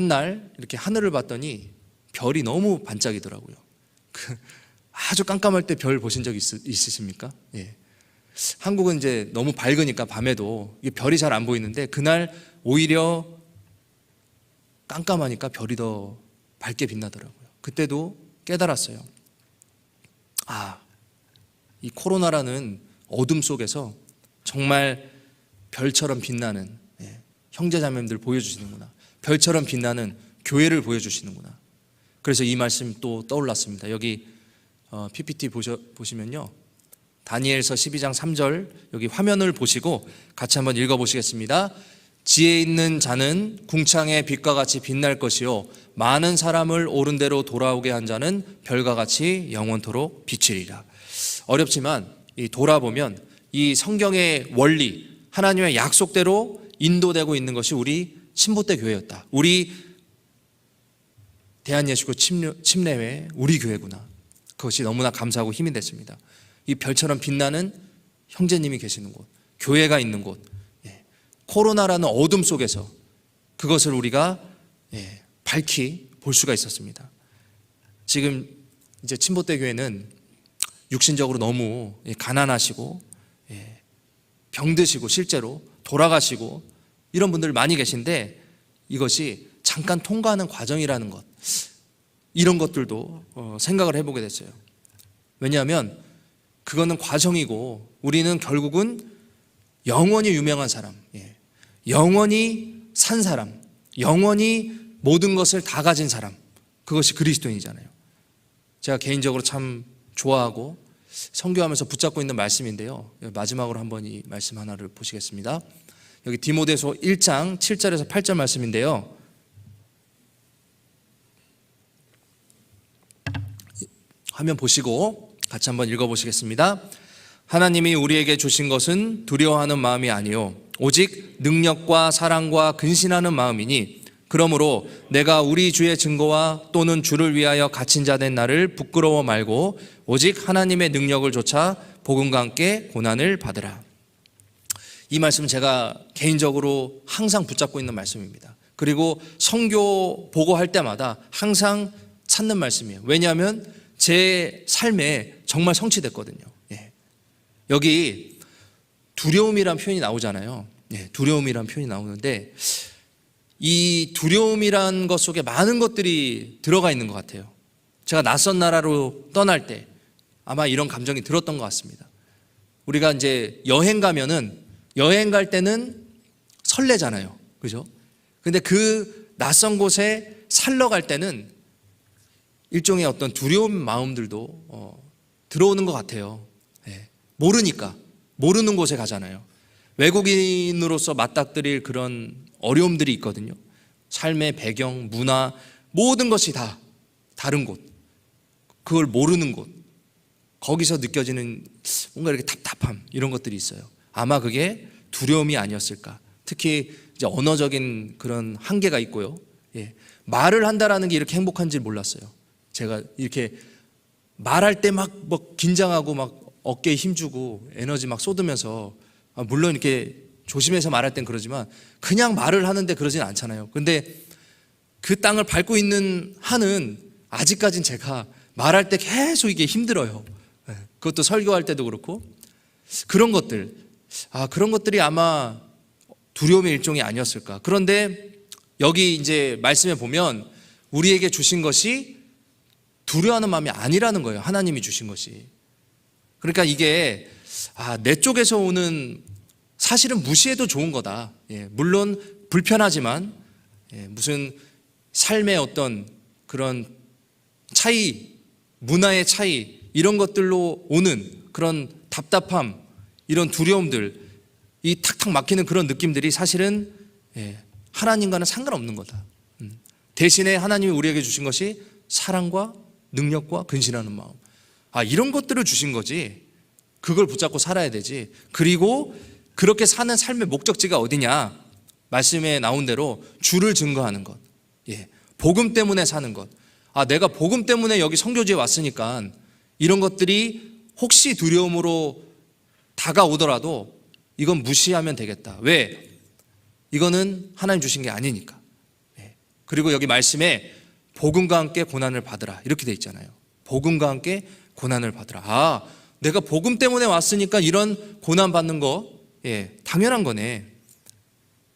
날 이렇게 하늘을 봤더니 별이 너무 반짝이더라고요. 아주 깜깜할 때 별 보신 적 있으십니까? 예. 한국은 이제 너무 밝으니까 밤에도 별이 잘 안 보이는데 그날 오히려 깜깜하니까 별이 더 밝게 빛나더라고요. 그때도 깨달았어요. 이 코로나라는 어둠 속에서 정말 별처럼 빛나는 형제자매님들 보여주시는구나. 별처럼 빛나는 교회를 보여주시는구나. 그래서 이 말씀이 또 떠올랐습니다. 여기 PPT 보시면요, 다니엘서 12장 3절 여기 화면을 보시고 같이 한번 읽어보시겠습니다. 지혜 있는 자는 궁창의 빛과 같이 빛날 것이요 많은 사람을 옳은 대로 돌아오게 한 자는 별과 같이 영원토록 비치리라. 어렵지만 돌아보면 이 성경의 원리, 하나님의 약속대로 인도되고 있는 것이 우리 신보대 교회였다. 우리 대한예수교 침례회 우리 교회구나. 그것이 너무나 감사하고 힘이 됐습니다. 이 별처럼 빛나는 형제님이 계시는 곳, 교회가 있는 곳, 코로나라는 어둠 속에서 그것을 우리가 밝히 볼 수가 있었습니다. 지금 이제 침보대 교회는 육신적으로 너무 가난하시고 병드시고 실제로 돌아가시고 이런 분들 많이 계신데 이것이 잠깐 통과하는 과정이라는 것, 이런 것들도 생각을 해보게 됐어요. 왜냐하면 그거는 과정이고 우리는 결국은 영원히 유명한 사람, 영원히 산 사람, 영원히 모든 것을 다 가진 사람, 그것이 그리스도인이잖아요. 제가 개인적으로 참 좋아하고 선교하면서 붙잡고 있는 말씀인데요, 마지막으로 한번 이 말씀 하나를 보시겠습니다. 여기 디모데서 1장 7절에서 8절 말씀인데요, 화면 보시고 같이 한번 읽어보시겠습니다. 하나님이 우리에게 주신 것은 두려워하는 마음이 아니요 오직 능력과 사랑과 근신하는 마음이니, 그러므로 내가 우리 주의 증거와 또는 주를 위하여 갇힌 자 된 나를 부끄러워 말고 오직 하나님의 능력을 좇아 복음과 함께 고난을 받으라. 이 말씀은 제가 개인적으로 항상 붙잡고 있는 말씀입니다. 그리고 선교 보고할 때마다 항상 찾는 말씀이에요. 왜냐하면 제 삶에 정말 성취됐거든요. 여기 두려움이란 표현이 나오잖아요. 두려움이란 표현이 나오는데 이 두려움이란 것 속에 많은 것들이 들어가 있는 것 같아요. 제가 낯선 나라로 떠날 때 아마 이런 감정이 들었던 것 같습니다. 우리가 이제 여행 가면은 여행 갈 때는 설레잖아요. 그죠? 근데 그 낯선 곳에 살러 갈 때는 일종의 어떤 두려운 마음들도 들어오는 것 같아요. 모르니까, 모르는 곳에 가잖아요. 외국인으로서 맞닥뜨릴 그런 어려움들이 있거든요. 삶의 배경, 문화, 모든 것이 다 다른 곳, 그걸 모르는 곳, 거기서 느껴지는 뭔가 이렇게 답답함, 이런 것들이 있어요. 아마 그게 두려움이 아니었을까. 특히 이제 언어적인 그런 한계가 있고요. 말을 한다라는 게 이렇게 행복한지 몰랐어요. 제가 이렇게 말할 때 막 긴장하고 막 어깨에 힘주고 에너지 막 쏟으면서 물론 이렇게 조심해서 말할 땐 그러지만 그냥 말을 하는데 그러진 않잖아요. 근데 그 땅을 밟고 있는 한은 아직까진 제가 말할 때 계속 이게 힘들어요. 그것도 설교할 때도 그렇고 그런 것들, 그런 것들이 아마 두려움의 일종이 아니었을까. 그런데 여기 이제 말씀에 보면 우리에게 주신 것이 두려워하는 마음이 아니라는 거예요. 하나님이 주신 것이. 그러니까 이게 내 쪽에서 오는 사실은 무시해도 좋은 거다. 물론 불편하지만 무슨 삶의 어떤 그런 차이, 문화의 차이 이런 것들로 오는 그런 답답함, 이런 두려움들, 이 탁탁 막히는 그런 느낌들이 사실은 하나님과는 상관없는 거다. 대신에 하나님이 우리에게 주신 것이 사랑과 능력과 근신하는 마음. 이런 것들을 주신 거지. 그걸 붙잡고 살아야 되지. 그리고 그렇게 사는 삶의 목적지가 어디냐? 말씀에 나온 대로 주를 증거하는 것. 복음 때문에 사는 것. 내가 복음 때문에 여기 성교지에 왔으니까 이런 것들이 혹시 두려움으로 다가오더라도 이건 무시하면 되겠다. 왜? 이거는 하나님 주신 게 아니니까. 그리고 여기 말씀에 복음과 함께 고난을 받으라 이렇게 돼 있잖아요. 복음과 함께 고난을 받으라. 내가 복음 때문에 왔으니까 이런 고난 받는 거 당연한 거네.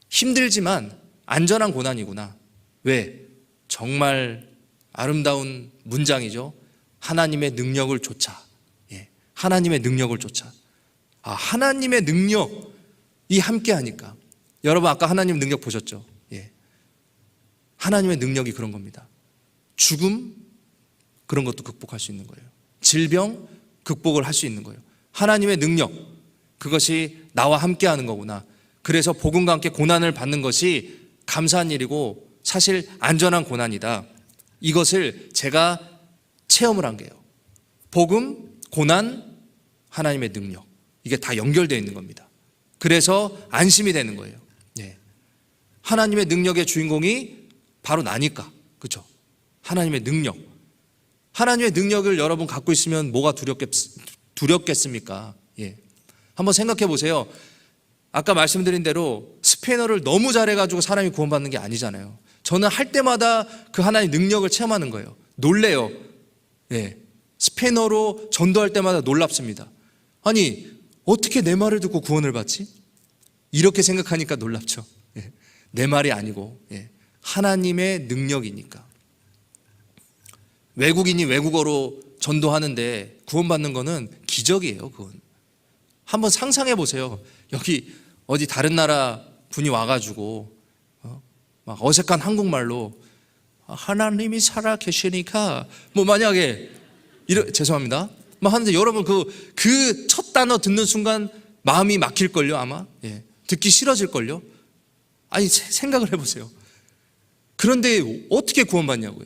힘들지만 안전한 고난이구나. 왜? 정말 아름다운 문장이죠. 하나님의 능력을 쫓아. 하나님의 능력을 쫓아. 하나님의 능력이 함께 하니까. 여러분 아까 하나님 능력 보셨죠? 하나님의 능력이 그런 겁니다. 죽음 그런 것도 극복할 수 있는 거예요. 질병 극복을 할 수 있는 거예요. 하나님의 능력 그것이 나와 함께 하는 거구나. 그래서 복음과 함께 고난을 받는 것이 감사한 일이고 사실 안전한 고난이다. 이것을 제가 체험을 한 게요. 복음, 고난, 하나님의 능력 이게 다 연결되어 있는 겁니다. 그래서 안심이 되는 거예요. 하나님의 능력의 주인공이 바로 나니까. 그렇죠? 하나님의 능력. 하나님의 능력을 여러분 갖고 있으면 뭐가 두렵겠습니까? 한번 생각해 보세요. 아까 말씀드린 대로 스페인어를 너무 잘해가지고 사람이 구원받는 게 아니잖아요. 저는 할 때마다 그 하나님의 능력을 체험하는 거예요. 놀래요. 스페인어로 전도할 때마다 놀랍습니다. 아니 어떻게 내 말을 듣고 구원을 받지? 이렇게 생각하니까 놀랍죠. 내 말이 아니고 하나님의 능력이니까. 외국인이 외국어로 전도하는데 구원받는 거는 기적이에요. 그건 한번 상상해 보세요. 여기 어디 다른 나라 분이 와가지고 막 어색한 한국말로 하나님이 살아 계시니까 만약에 죄송합니다 막 하는데 여러분 그 첫 단어 듣는 순간 마음이 막힐걸요 아마. 듣기 싫어질걸요. 아니 생각을 해보세요. 그런데 어떻게 구원받냐고요.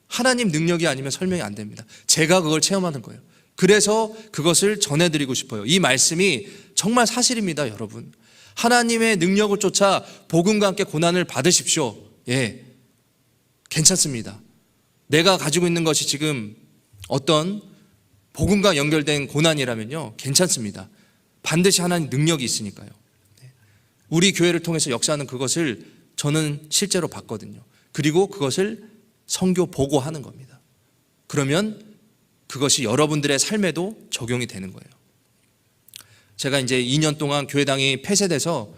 하나님 능력이 아니면 설명이 안 됩니다. 제가 그걸 체험하는 거예요. 그래서 그것을 전해드리고 싶어요. 이 말씀이 정말 사실입니다, 여러분. 하나님의 능력을 쫓아 복음과 함께 고난을 받으십시오. 괜찮습니다. 내가 가지고 있는 것이 지금 어떤 복음과 연결된 고난이라면요, 괜찮습니다. 반드시 하나님 능력이 있으니까요. 우리 교회를 통해서 역사하는 그것을 저는 실제로 봤거든요. 그리고 그것을 선교 보고하는 겁니다. 그러면 그것이 여러분들의 삶에도 적용이 되는 거예요. 제가 이제 2년 동안 교회당이 폐쇄돼서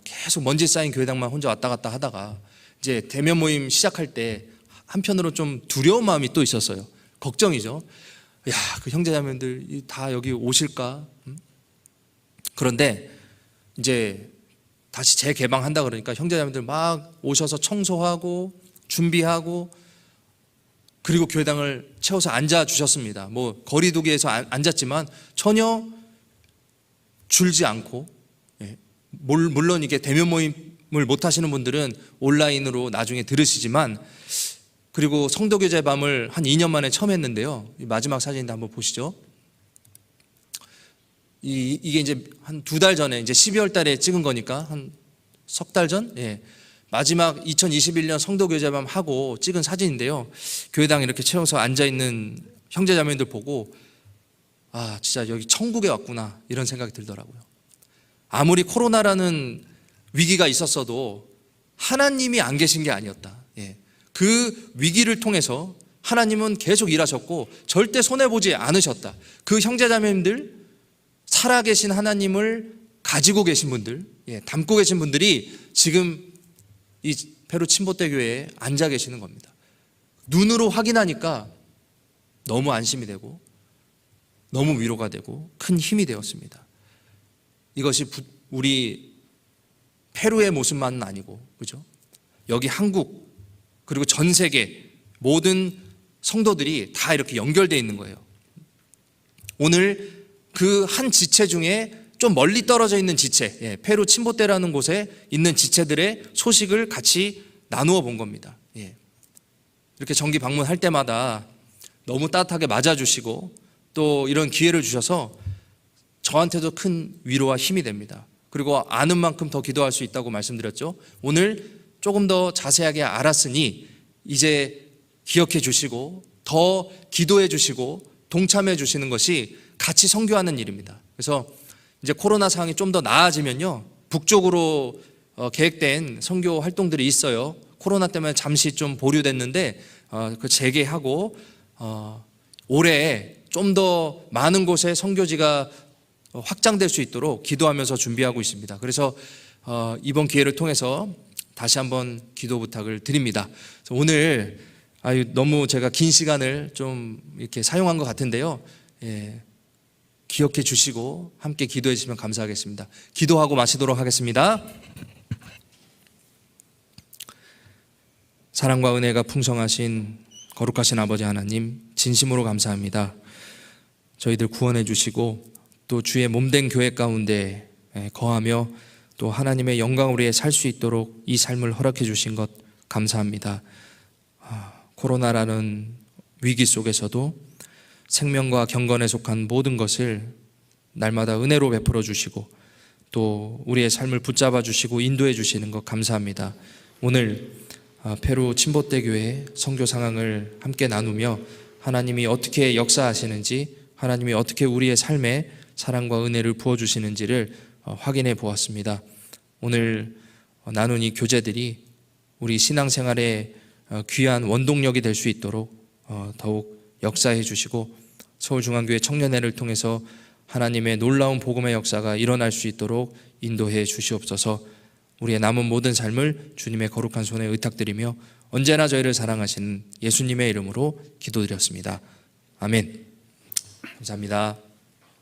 계속 먼지 쌓인 교회당만 혼자 왔다 갔다 하다가 이제 대면 모임 시작할 때 한편으로 좀 두려운 마음이 또 있었어요. 걱정이죠. 그 형제자매들 다 여기 오실까? 그런데 이제 다시 재개방한다 그러니까 형제자매들 막 오셔서 청소하고 준비하고 그리고 교회당을 채워서 앉아주셨습니다. 거리두기에서 앉았지만 전혀 줄지 않고, 물론 이게 대면 모임을 못 하시는 분들은 온라인으로 나중에 들으시지만, 그리고 성도교제 밤을 한 2년 만에 처음 했는데요. 마지막 사진인데 한번 보시죠. 이게 이제 한 2달 전에 이제 12월 달에 찍은 거니까 한 석 달 전? 마지막 2021년 성도교제밤 하고 찍은 사진인데요. 교회당 이렇게 채워서 앉아있는 형제자매들 보고 아, 진짜 여기 천국에 왔구나 이런 생각이 들더라고요. 아무리 코로나라는 위기가 있었어도 하나님이 안 계신 게 아니었다. 예. 그 위기를 통해서 하나님은 계속 일하셨고 절대 손해보지 않으셨다. 그 형제자매님들, 살아계신 하나님을 가지고 계신 분들, 담고 계신 분들이 지금 이 페루 침보대 교회에 앉아 계시는 겁니다. 눈으로 확인하니까 너무 안심이 되고 너무 위로가 되고 큰 힘이 되었습니다. 이것이 우리 페루의 모습만은 아니고, 그죠? 여기 한국 그리고 전 세계 모든 성도들이 다 이렇게 연결되어 있는 거예요. 오늘 그 한 지체 중에 좀 멀리 떨어져 있는 지체, 페루 침보대라는 곳에 있는 지체들의 소식을 같이 나누어 본 겁니다. 이렇게 정기 방문할 때마다 너무 따뜻하게 맞아주시고 또 이런 기회를 주셔서 저한테도 큰 위로와 힘이 됩니다. 그리고 아는 만큼 더 기도할 수 있다고 말씀드렸죠. 오늘 조금 더 자세하게 알았으니 이제 기억해 주시고 더 기도해 주시고 동참해 주시는 것이 같이 선교하는 일입니다. 그래서 이제 코로나 상황이 좀 더 나아지면요, 북쪽으로 계획된 선교 활동들이 있어요. 코로나 때문에 잠시 좀 보류됐는데 그 재개하고 올해 좀 더 많은 곳에 선교지가 확장될 수 있도록 기도하면서 준비하고 있습니다. 그래서 이번 기회를 통해서 다시 한번 기도 부탁을 드립니다. 오늘 너무 제가 긴 시간을 좀 이렇게 사용한 것 같은데요. 기억해 주시고 함께 기도해 주시면 감사하겠습니다. 기도하고 마치도록 하겠습니다. 사랑과 은혜가 풍성하신 거룩하신 아버지 하나님, 진심으로 감사합니다. 저희들 구원해 주시고 또 주의 몸된 교회 가운데 거하며 또 하나님의 영광 우리에 살 수 있도록 이 삶을 허락해 주신 것 감사합니다. 코로나라는 위기 속에서도 생명과 경건에 속한 모든 것을 날마다 은혜로 베풀어 주시고 또 우리의 삶을 붙잡아 주시고 인도해 주시는 것 감사합니다. 오늘 페루 침보대 교회 선교 상황을 함께 나누며 하나님이 어떻게 역사하시는지, 하나님이 어떻게 우리의 삶에 사랑과 은혜를 부어주시는지를 확인해 보았습니다. 오늘 나눈 이 교제들이 우리 신앙생활에 귀한 원동력이 될 수 있도록 더욱 역사해 주시고 서울중앙교회 청년회를 통해서 하나님의 놀라운 복음의 역사가 일어날 수 있도록 인도해 주시옵소서. 우리의 남은 모든 삶을 주님의 거룩한 손에 의탁드리며 언제나 저희를 사랑하시는 예수님의 이름으로 기도드렸습니다. 아멘. 감사합니다.